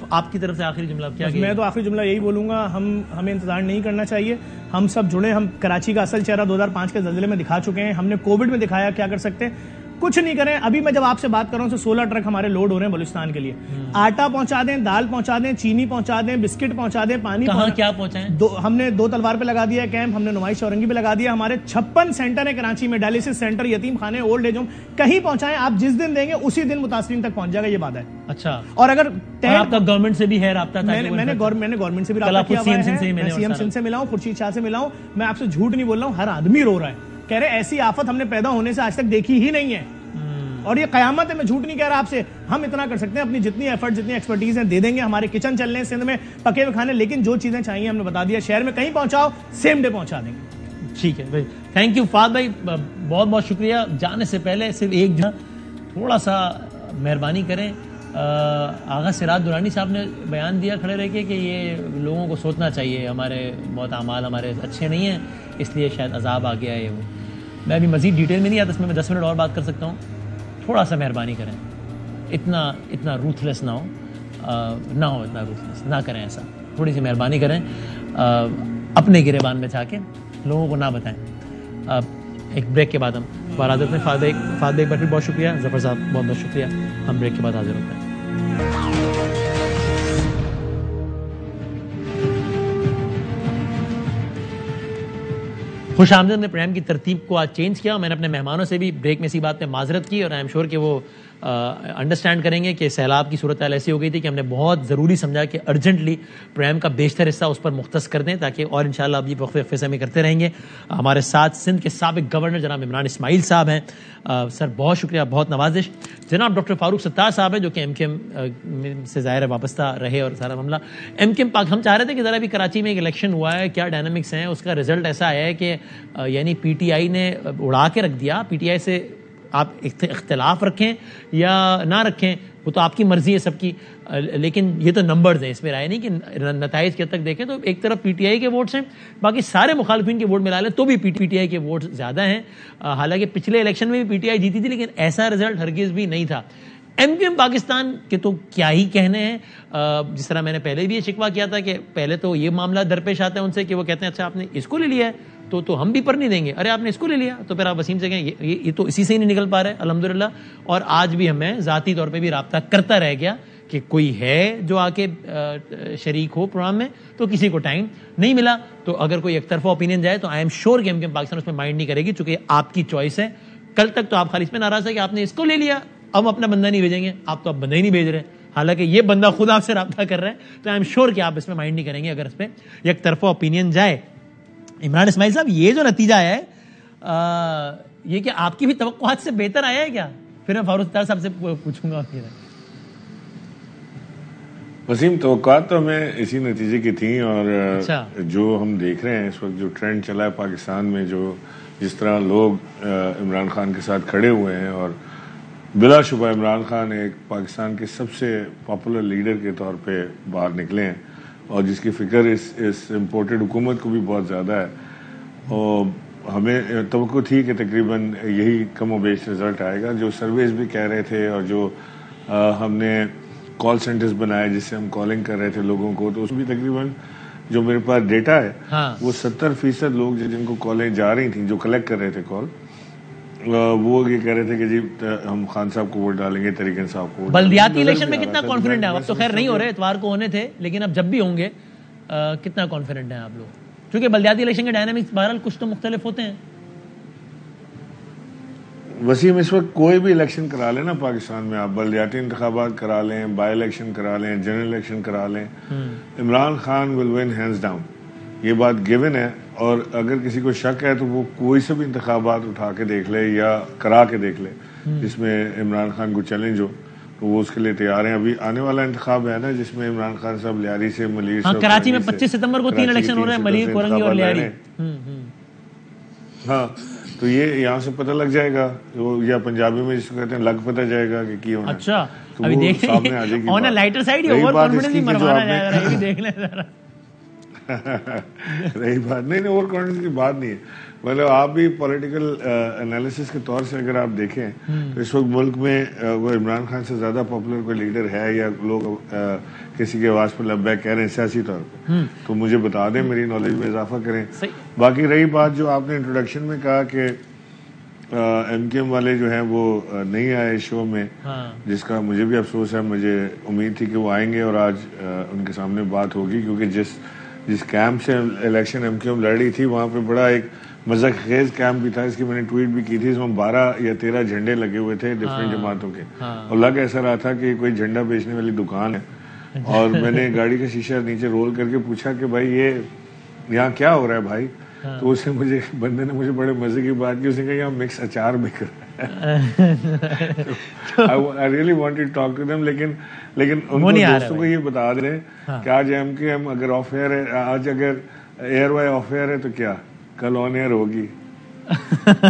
آپ کی طرف سے آخری جملہ کیا؟ میں تو آخری جملہ یہی بولوں گا, ہمیں انتظار نہیں کرنا چاہیے, ہم سب جڑے. ہم کراچی کا اصل چہرہ 2005 کے زلزلے میں دکھا چکے ہیں, ہم نے کووڈ میں دکھایا کیا کر سکتے ہیں, کچھ نہیں کریں. ابھی میں جب آپ سے بات کر رہا ہوں 16 ٹرک ہمارے لوڈ ہو رہے ہیں بلوچستان کے لیے. آٹا پہنچا دیں, دال پہنچا دیں, چینی پہنچا دیں, بسکٹ پہنچا دیں, پانی کیا پہنچائیں. ہم نے 2 تلوار پہ لگا دیا ہے کیمپ, ہم نے نمائش اورنگی پہ لگا دیا. ہمارے 56 سینٹر ہیں کراچی میں, ڈائلیسس سینٹر, یتیم خانے, اولڈ ایج ہوم, کہیں پہنچائیں. آپ جس دن دیں گے اسی دن متاثرین تک پہنچ جائے گا, یہ بات ہے. اچھا, اور اگر آپ کا گورنمنٹ سے بھی ہے رابطہ؟ میں نے گورنمنٹ سے بھی رابطہ کیا ہوا ہے, میں سی ایم سندھ سے ملا ہوں, خورشید شاہ سے ملا ہوں. میں آپ سے جھوٹ نہیں بول رہا ہوں, ہر آدمی رو رہا ہے, کہہ رہے ایسی آفت ہم نے پیدا ہونے سے آج تک دیکھی ہی نہیں ہے, اور یہ قیامت ہے. میں جھوٹ نہیں کہہ رہا آپ سے, ہم اتنا کر سکتے ہیں, اپنی جتنی ایفرٹ, جتنی ایکسپرٹیز ہیں دے دیں گے. ہمارے کچن چل رہے ہیں سندھ میں, پکے ہوئے کھانے, لیکن جو چیزیں چاہیے ہم نے بتا دیا. شہر میں کہیں پہنچاؤ, سیم ڈے پہنچا دیں گے. ٹھیک ہے بھائی, تھینک یو فہد بھائی, بہت بہت شکریہ. جانے سے پہلے صرف ایک تھوڑا سا مہربانی کریں, آغا سراج درانی صاحب نے بیان دیا کھڑے رہ کے کہ یہ لوگوں کو سوچنا چاہیے, ہمارے بہت اعمال ہمارے اچھے نہیں ہیں, اس لیے شاید عذاب آ گیا ہے. وہ میں ابھی مزید ڈیٹیل میں نہیں آتا, اس میں 10 منٹ اور بات کر سکتا ہوں. تھوڑا سا مہربانی کریں, اتنا روتھلیس نہ ہو, اتنا روتھلیس نہ کریں ایسا. تھوڑی سی مہربانی کریں, اپنے گریبان میں جا کے لوگوں کو نہ بتائیں. ایک بریک کے بعد ہم حاضر میں. فہد بھائی ایک بار پھر بہت شکریہ, ظفر صاحب بہت بہت شکریہ. ہم بریک کے بعد حاضر ہوتے ہیں. خوش آمدید نے پروگرام کی ترتیب کو آج چینج کیا. میں نے اپنے مہمانوں سے بھی بریک میں اسی بات پہ معذرت کی, اور آئی ایم شیور کہ وہ انڈرسٹینڈ کریں گے کہ سیلاب کی صورتحال ایسی ہو گئی تھی کہ ہم نے بہت ضروری سمجھا کہ ارجنٹلی پروگرام کا بیشتر حصہ اس پر مختص کر دیں, تاکہ اور انشاءاللہ اب یہ وقفے سے ہمیں کرتے رہیں گے. ہمارے ساتھ سندھ کے سابق گورنر جناب عمران اسماعیل صاحب ہیں. سر بہت شکریہ, بہت نوازش. جناب ڈاکٹر فاروق ستار صاحب ہیں جو کہ ایم سے ظاہر ہے وابستہ رہے, اور سارا معاملہ ایم پاک. ہم چاہ رہے تھے کہ ذرا بھی کراچی میں ایک الیکشن ہوا ہے, کیا ڈائنامکس ہیں, اس کا رزلٹ ایسا آیا ہے کہ یعنی پی ٹی آئی نے اڑا کے رکھ دیا. پی ٹی آئی سے آپ اختلاف رکھیں یا نہ رکھیں وہ تو آپ کی مرضی ہے سب کی, لیکن یہ تو نمبرز ہیں, اس میں رائے نہیں کہ نتائج کے تک دیکھیں تو ایک طرف پی ٹی آئی کے ووٹس ہیں, باقی سارے مخالفین کے ووٹ ملا لیں تو بھی پی ٹی آئی کے ووٹ زیادہ ہیں. حالانکہ پچھلے الیکشن میں بھی پی ٹی آئی جیتی تھی, لیکن ایسا رزلٹ ہرگز بھی نہیں تھا. ایم کیو ایم پاکستان کے تو کیا ہی کہنے ہیں. جس طرح میں نے پہلے بھی یہ شکوہ کیا تھا کہ پہلے تو یہ معاملہ درپیش آتا ہے ان سے کہ وہ کہتے ہیں اچھا آپ نے اس کو لے لیا ہے تو ہم بھی پر نہیں دیں گے. ارے آپ نے اس کو لے لیا, تو پھر آپ وسیم سے کہیں یہ تو اسی سے ہی نہیں نکل پا رہے الحمدللہ. اور آج بھی ہمیں ذاتی طور پہ بھی رابطہ کرتا رہ گیا کہ کوئی ہے جو آ کے شریک ہو پروگرام میں, تو کسی کو ٹائم نہیں ملا. تو اگر کوئی ایک طرفہ اوپینین جائے تو آئی ایم شیور کہ ایم کیو ایم پاکستان اس میں مائنڈ نہیں کرے گی, چونکہ آپ کی چوائس ہے. کل تک تو آپ خالی اس میں ناراض ہے کہ آپ نے اس کو لے لیا, اب اپنا بندہ نہیں بھیجیں گے. آپ تو اب بندہ ہی نہیں بھیج رہے, حالانکہ یہ بندہ خود آپ سے رابطہ کر رہا ہے. تو آئی ایم شیور کہ آپ اس میں مائنڈ نہیں کریں گے اگر اس پہ ایک طرفہ اوپینین جائے. عمران اسماعیل صاحب, یہ جو نتیجہ آیا ہے یہ کہ آپ کی بھی توقعات سے بہتر آیا ہے کیا؟ پھر میں فاروق ستار صاحب سے پوچھوں گا. وسیم, توقعات تو ہمیں اسی نتیجے کی تھیں, اور جو ہم دیکھ رہے ہیں اس وقت جو ٹرینڈ چلا ہے پاکستان میں, جو جس طرح لوگ عمران خان کے ساتھ کھڑے ہوئے ہیں, اور بلا شبہ عمران خان ایک پاکستان کے سب سے پاپولر لیڈر کے طور پہ باہر نکلے ہیں, اور جس کی فکر اس امپورٹڈ حکومت کو بھی بہت زیادہ ہے. اور ہمیں توقع تھی کہ تقریباً یہی کم و بیش رزلٹ آئے گا. جو سرویز بھی کہہ رہے تھے, اور جو ہم نے کال سینٹرز بنائے جس سے ہم کالنگ کر رہے تھے لوگوں کو, تو اس میں تقریباً جو میرے پاس ڈیٹا ہے وہ 70% لوگ جن کو کالیں جا رہی تھیں, جو کلیکٹ کر رہے تھے کال, وہ یہ کہہ رہے تھے کہ جی ہم خان صاحب کو ووٹ ڈالیں گے, طریقے صاحب کو. بلدیاتی الیکشن میں کتنا کانفیڈنٹ ہیں؟ اب تو خیر نہیں ہو رہے, اتوار کو ہونے تھے, لیکن اب جب بھی ہوں گے کتنا کانفیڈنٹ ہیں آپ لوگ؟ کیونکہ بلدیاتی الیکشن کے ڈائنامکس بہرحال کچھ تو مختلف ہوتے ہیں. وسیم, اس وقت کوئی بھی الیکشن کرا لیں نا پاکستان میں, آپ بلدیاتی انتخابات کرا لیں, بائی الیکشن کرا لیں, جنرل الیکشن کرا لیں, عمران خان ول ون ہینڈز ڈاؤن, یہ بات گیون ہے. اور اگر کسی کو شک ہے تو وہ کوئی سے بھی انتخابات اٹھا کے دیکھ لے یا کرا کے دیکھ لے جس میں عمران خان کو چیلنج ہو, تو وہ اس کے لیے تیار ہیں. ابھی آنے والا انتخاب ہے نا جس میں عمران خان صاحب لیاری سے, ملیر صاحب کراچی میں 25 ستمبر کو 3 الیکشن ہو رہے ہیں, ملیر, کورنگی اور لیاری. ہاں, تو یہ یہاں سے پتہ لگ جائے گا, یا پنجابی میں جس کو کہتے ہیں لگ پتہ جائے گا کہ کی ہونا. اچھا, ابھی دیکھ لیں آن ا لائٹر سائیڈ, یہ اوور کانفیڈنس نہیں مروانا جائے گا, یہ دیکھ لیں ذرا. رہی بات نہیں اوور کانفیڈنس کی بات نہیں ہے. مطلب آپ بھی پولیٹیکل انالیسس کے طور سے اگر آپ دیکھیں تو اس وقت ملک میں وہ عمران خان سے زیادہ پاپولر کوئی لیڈر ہے یا لوگ کسی کے آواز پر لبیک کہہ رہے ہیں سیاسی طور پہ تو مجھے بتا دیں, میری نالج میں اضافہ کریں. باقی رہی بات جو آپ نے انٹروڈکشن میں کہا کہ ایم کیو ایم والے جو ہیں وہ نہیں آئے شو میں, جس کا مجھے بھی افسوس ہے. مجھے امید تھی کہ وہ آئیں گے اور آج ان کے سامنے بات ہوگی, کیونکہ جس کیمپ سے الیکشن ایم کیو ایم لڑ رہی تھی وہاں پہ بڑا ایک مذہب خیز کیمپ بھی تھا. اس کی میں نے ٹویٹ بھی کی تھی. اس میں 12 یا 13 جھنڈے لگے ہوئے تھے ڈفرینٹ جماعتوں کے, اور لگ ایسا رہا تھا کہ کوئی جھنڈا بیچنے والی دکان ہے. اور میں نے گاڑی کا شیشہ نیچے رول کر کے پوچھا کہ بھائی یہ یہاں کیا ہو رہا ہے بھائی؟ تو اسے بندے نے مجھے بڑے مزے کی بات کی. اس نے کہا یہاں مکس اچار بک رہا ہے. I really wanted to talk to them, لیکن ان کو دوستوں کو یہ بتا دیں کہ آج ایم کیو ایم اگر آف ایئر ہے, آج اگر ایئر وائی آف ایئر ہے تو کیا کل آن ایئر ہوگی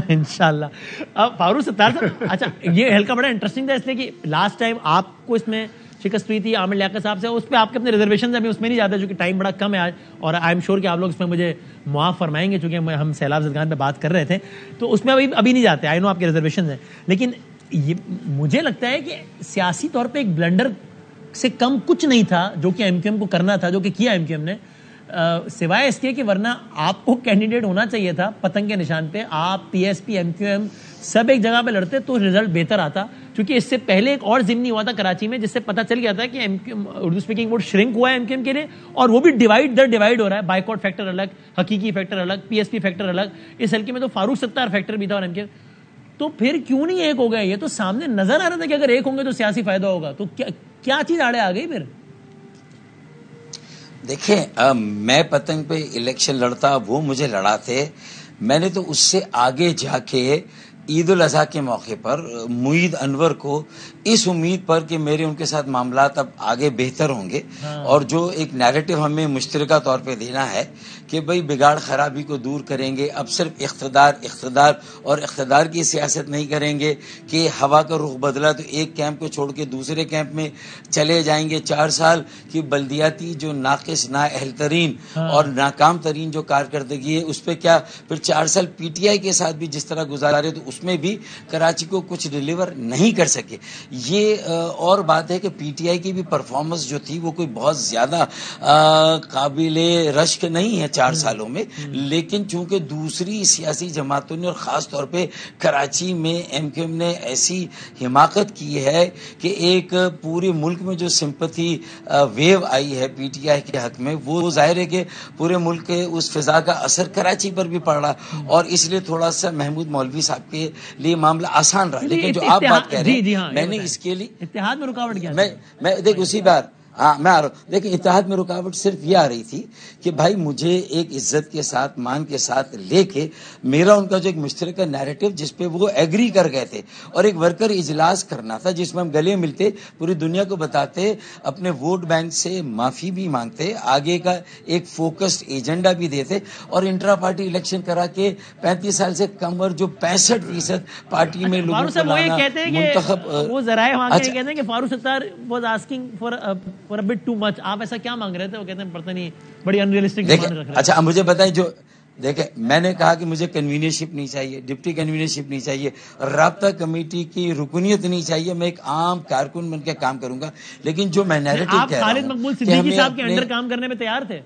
انشاءاللہ. اب فاروق ستار صاحب, اچھا یہ حلقہ بڑا انٹرسٹنگ تھا اس لیے کہ لاسٹ ٹائم آپ کو اس میں شکست ہوئی تھی عامر لیاقت صاحب سے, اس پہ آپ کے اپنے ریزرویشن ہیں, اس میں نہیں جاتا چونکہ ٹائم بڑا کم ہے آج, اور آئی ایم شیور کہ آپ لوگ اس میں مجھے معاف فرمائیں گے چونکہ ہم سیلاب زدگان پہ بات کر رہے تھے تو اس میں ابھی نہیں جاتے. آئی نو آپ کے ریزرویشن ہیں, لیکن یہ مجھے لگتا ہے کہ سیاسی طور پہ ایک بلنڈر سے کم کچھ نہیں تھا جو کہ ایم کیو ایم کو کرنا تھا, جو کہ کیا ایم کیو ایم نے, سوائے اس کے کہ ورنہ آپ کو کینڈیڈیٹ ہونا چاہیے تھا پتنگ کے نشان پہ. آپ P S P M Q M سب ایک جگہ پہ لڑتے تو رزلٹ بہتر آتا, کیونکہ اس سے پہلے ایک اور ضمنی ہوا تھا کراچی میں جس سے پتہ چل گیا تھا کہ اردو اسپیکنگ ووٹ شرنک ہوا ہے ایم کیو ایم کے لیے, اور وہ بھی ڈیوائڈ ہو رہا ہے. بائیکاٹ فیکٹر الگ, حقیقی فیکٹر الگ, پی ایس پی فیکٹر الگ. اس حلقے میں تو فاروق ستار فیکٹر بھی تھا اور ایم کیو, تو پھر کیوں نہیں ایک ہو گئے؟ یہ تو سامنے نظر آ رہا تھا کہ اگر ایک ہوں گے تو سیاسی فائدہ ہوگا. تو کیا چیز آڑے آ گئی پھر؟ دیکھیں میں پتنگ پہ الیکشن لڑتا, وہ مجھے لڑاتے. میں نے تو اس سے آگے جا کے عید الاضحیٰ کے موقع پر معید انور کو اس امید پر کہ میرے ان کے ساتھ معاملات اب آگے بہتر ہوں گے, اور جو ایک نیریٹو ہمیں مشترکہ طور پہ دینا ہے کہ بھئی بگاڑ خرابی کو دور کریں گے, اب صرف اقتدار اور اقتدار کی سیاست نہیں کریں گے کہ ہوا کا رخ بدلا تو ایک کیمپ کو چھوڑ کے دوسرے کیمپ میں چلے جائیں گے. 4 سال کی بلدیاتی جو ناقص, نااہل ترین اور ناکام ترین جو کارکردگی ہے اس پہ کیا پھر 4 سال پی ٹی آئی کے ساتھ بھی جس طرح گزارے تو اس میں بھی کراچی کو کچھ ڈیلیور نہیں کر سکے. یہ اور بات ہے کہ پی ٹی آئی کی بھی پرفارمنس جو تھی وہ کوئی بہت زیادہ قابل رشک نہیں ہے 4 سالوں میں, لیکن چونکہ دوسری سیاسی جماعتوں نے اور خاص طور پہ کراچی میں ایم کیو ایم نے ایسی حماقت کی ہے کہ ایک پورے ملک میں جو سمپتھی ویو آئی ہے پی ٹی آئی کے حق میں, وہ ظاہر ہے کہ پورے ملک کے اس فضا کا اثر کراچی پر بھی پڑ رہا, اور اس لیے تھوڑا سا محمود مولوی صاحب کے لیے معاملہ آسان رہا. لیکن جو آپ بات کہہ رہے ہیں میں نے اس کے لیے اتحاد میں رکاوٹ کیا, میں دیکھ اسی بار میں آ رہا ہوں. دیکھیں اتحاد میں رکاوٹ صرف یہ آ رہی تھی کہ بھائی مجھے ایک عزت کے ساتھ, مان کے ساتھ لے کے میرا ان کا جو ایک مشترکہ نیریٹو جس پہ وہ ایگری کر گئے تھے, اور ایک ورکر اجلاس کرنا تھا جس میں ہم گلے ملتے, پوری دنیا کو بتاتے, اپنے ووٹ بینک سے معافی بھی مانگتے, آگے کا ایک فوکسڈ ایجنڈا بھی دیتے, اور انٹرا پارٹی الیکشن کرا کے 35 سال سے کم عمر جو 65% پارٹی میں لوگوں کو لانا منتخب. وہ ذرائع وہاں کے کہتے ہیں کہ Farooq Sattar was asking for a bit too much. آپ ایسا کیا مانگ رہے تھے؟ وہ کہتے ہیں پتہ نہیں بڑی انریلسٹک ڈیمانڈ رکھ رہے ہیں. اچھا مجھے بتائیں, جو دیکھیں میں نے کہا کہ مجھے کنوینرشپ نہیں چاہیے, ڈپٹی کنوینرشپ نہیں چاہیے, رابطہ کمیٹی کی رکنیت نہیں چاہیے, میں ایک عام کارکن بن کے کام کروں گا. لیکن جو میں نیریٹو کہہ رہا ہوں, خالد مقبول صدیقی صاحب کے انڈر کام کرنے میں تیار تھے,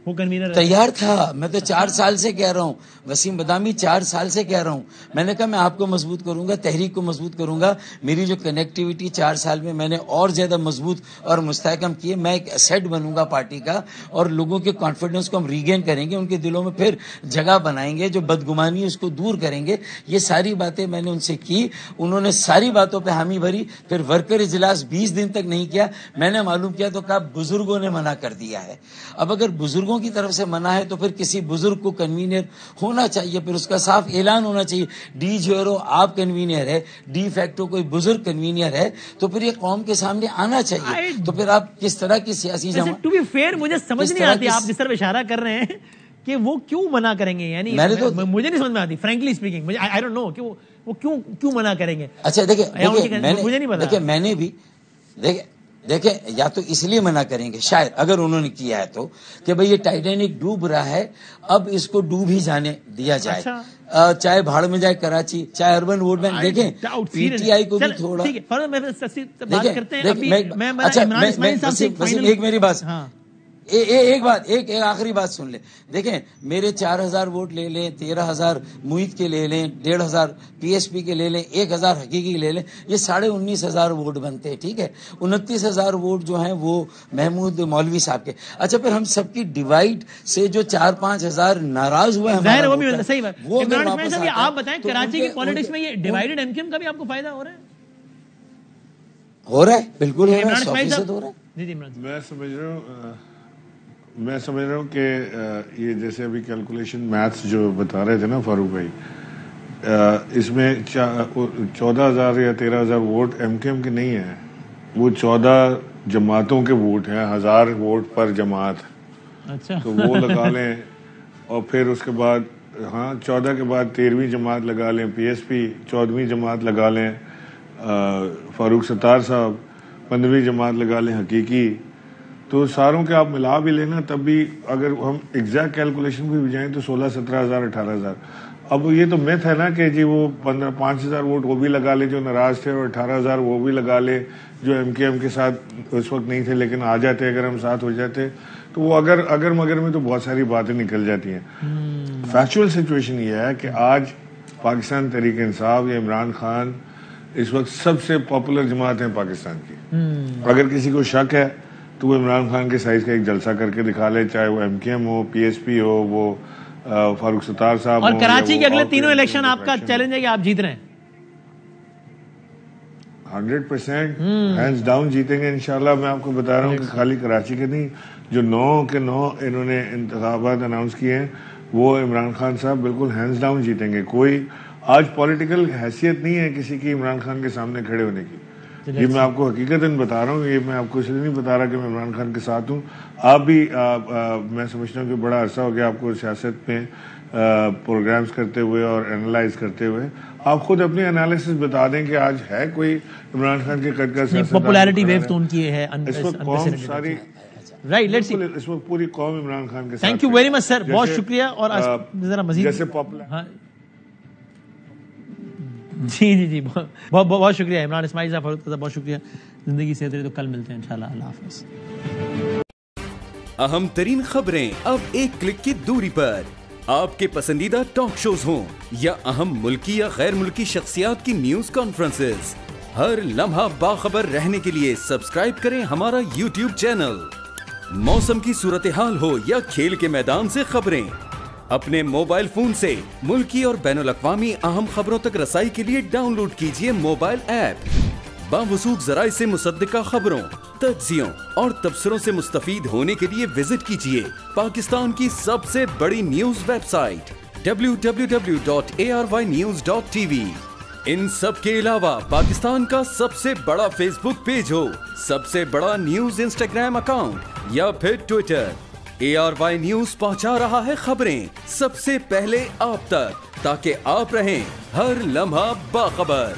وہ کنوینر تیار تھا. میں تو 4 سال سے کہہ رہا ہوں, وسیم بادامی 4 سال سے کہہ رہا ہوں. میں نے کہا میں آپ کو مضبوط کروں گا, تحریک کو مضبوط کروں گا. میری جو کنیکٹیوٹی 4 سال میں نے اور زیادہ مضبوط اور مستحکم کی ہے. میں ایک ایسیٹ بنوں گا پارٹی کا, اور لوگوں کے کانفیڈنس کو ہم ریگین کریں گے, ان کے دلوں میں پھر جگہ بنائیں گے, جو بدگمانی ہے اس کو دور کریں گے. یہ ساری باتیں میں نے ان سے کی, انہوں نے ساری باتوں پہ حامی بھری. پھر ورکر اجلاس 20 دن تک نہیں کیا. میں نے معلوم کیا تو کہا بزرگوں نے منع کر دیا ہے. اب اگر بزرگوں کی طرف سے منع ہے تو پھر کسی بزرگ کو کنوینر ہونا چاہیے, پھر اس کا صاف اعلان ہونا چاہیے. ڈی جیرو آپ کنوینر ہے, ڈی فیکٹو کوئی بزرگ کنوینر ہے, تو پھر یہ قوم کے سامنے آنا چاہیے. تو پھر آپ کس طرح کی سیاسی جماعت, ٹو بی فیئر مجھے سمجھ نہیں آتی آپ جس طرح اشارہ کر رہے ہیں کہ وہ کیوں منع کریں گے, یعنی مجھے نہیں سمجھ میں آتی فرینکلی اسپیکنگ, مجھے آئی ڈونٹ نو کہ وہ کیوں منع کریں گے. اچھا دیکھیں مجھے نہیں پتا. دیکھیں میں نے بھی دیکھیں یا تو اس لیے منع کریں گے شاید اگر انہوں نے کیا ہے تو کہ بھئی یہ ٹائٹینک ڈوب رہا ہے اب اس کو ڈوب ہی جانے دیا جائے, چاہے بھاڑ میں جائے کراچی چاہے اربن ووٹ بینک. دیکھیں پی ٹی آئی کو بھی تھوڑا ایک میری بات ایک آخری بات سن لیں. دیکھیں میرے 4000 ووٹ لے لیں, 13000 محیط کے لے لیں, 1500 پی ایس پی کے لے لیں, 1000 حقیقی لے لیں, یہ 19,500 ووٹ بنتے ہیں. ٹھیک ہے, 29,000 ووٹ جو ہیں وہ محمود مولوی صاحب کے. اچھا پھر ہم سب کی ڈیوائڈ سے جو 4-5 ہزار ناراض ہوئے ہیں وہ آپ بتائیں کراچی کی پالیٹکس میں یہ ڈیوائیڈڈ ایم کیو ایم کا بھی آپ کو فائدہ ہو رہا ہے؟ ہو رہا ہے, بالکل ہو رہا ہے, 100% ہو رہا ہے. جی میں سمجھ رہا ہوں کہ یہ جیسے ابھی کیلکولیشن میتھس جو بتا رہے تھے نا فاروق بھائی, اس میں 14,000 یا 13,000 ووٹ ایم کے ایم کے نہیں ہیں, وہ 14 جماعتوں کے ووٹ ہیں, 1000 ووٹ پر جماعت. اچھا تو وہ لگا لیں اور پھر اس کے بعد 14 کے بعد 13ویں جماعت لگا لیں پی ایس پی, 14ویں جماعت لگا لیں فاروق ستار صاحب, 15ویں جماعت لگا لیں حقیقی. تو ساروں کے آپ ملا بھی لینا تب بھی اگر ہم ایگزیکٹ کیلکولیشن بھی جائیں تو 16,000-17,000 18,000. اب یہ تو میتھ ہے نا کہ جی وہ 5,000 ووٹ وہ بھی لگا لے جو ناراض تھے اور 18,000 وہ بھی لگا لے جو ایم کے ایم کے ساتھ اس وقت نہیں تھے لیکن آ جاتے اگر ہم ساتھ ہو جاتے. تو وہ اگر مگر میں تو بہت ساری باتیں نکل جاتی ہیں. فیکچوئل سچویشن یہ ہے کہ آج پاکستان تحریک انصاف یا عمران خان اس وقت سب سے پاپولر جماعت ہے پاکستان کی. اگر کسی کو شک ہے تو وہ عمران خان کے سائز کا ایک جلسہ کر کے دکھا لے, چاہے وہ ایم کے ایم ہو, پی ایس پی ہو, وہ فاروق ستار صاحب. اور کراچی کے اگلے تینوں الیکشن آپ کا چیلنج ہے کہ آپ جیت رہے ہیں 100% ہینڈز ڈاؤن جیتیں گے انشاءاللہ. میں آپ کو بتا رہا ہوں کہ خالی کراچی کے نہیں, جو 9 کے 9 انہوں نے انتخابات اناؤنس کیے ہیں وہ عمران خان صاحب بالکل ہینڈز ڈاؤن جیتیں گے. کوئی آج پولیٹیکل حیثیت نہیں ہے کسی کی عمران خان کے سامنے کھڑے ہونے کی. یہ میں آپ کو حقیقتاً بتا رہا ہوں, یہ میں آپ کو اس لیے نہیں بتا رہا کہ میں عمران خان کے ساتھ ہوں. آپ بھی میں سمجھتا ہوں کہ بڑا عرصہ ہو گیا آپ کو سیاست میں پروگرامز کرتے ہوئے اور اینالائز کرتے ہوئے. آپ خود اپنی انالیسس بتا دیں کہ آج ہے کوئی عمران خان کے قد کا سیاست پاپولیرٹی ویو تو ان کی ہے اس وقت قوم ساری رائٹ. لیٹس سی اس وقت پوری قوم عمران خان کے ساتھ. تھینک یو ویری مچ سر, بہت شکریہ. اور ذرا مزید جیسے پاپولر جی بہت شکریہ عمران اسماعیل صاحب, بہت شکریہ. زندگی سے تو کل ملتے ہیں انشاءاللہ. اللہ حافظ. اہم ترین خبریں اب ایک کلک کی دوری پر. آپ کے پسندیدہ ٹاک شوز ہوں یا اہم ملکی یا غیر ملکی شخصیات کی نیوز کانفرنسز, ہر لمحہ باخبر رہنے کے لیے سبسکرائب کریں ہمارا یوٹیوب چینل. موسم کی صورتحال ہو یا کھیل کے میدان سے خبریں, اپنے موبائل فون سے ملکی اور بین الاقوامی اہم خبروں تک رسائی کے لیے ڈاؤن لوڈ کیجیے موبائل ایپ. باوثوق ذرائع سے مصدقہ خبروں, تجزیوں اور تبصروں سے مستفید ہونے کے لیے وزٹ کیجیے پاکستان کی سب سے بڑی نیوز ویب سائٹ www.arYnews.tv. ان سب کے علاوہ پاکستان کا سب سے بڑا فیس بک پیج ہو, سب سے بڑا نیوز انسٹاگرام اکاؤنٹ یا پھر ٹویٹر, ARY نیوز پہنچا رہا ہے خبریں سب سے پہلے آپ تک تاکہ آپ رہیں ہر لمحہ باخبر.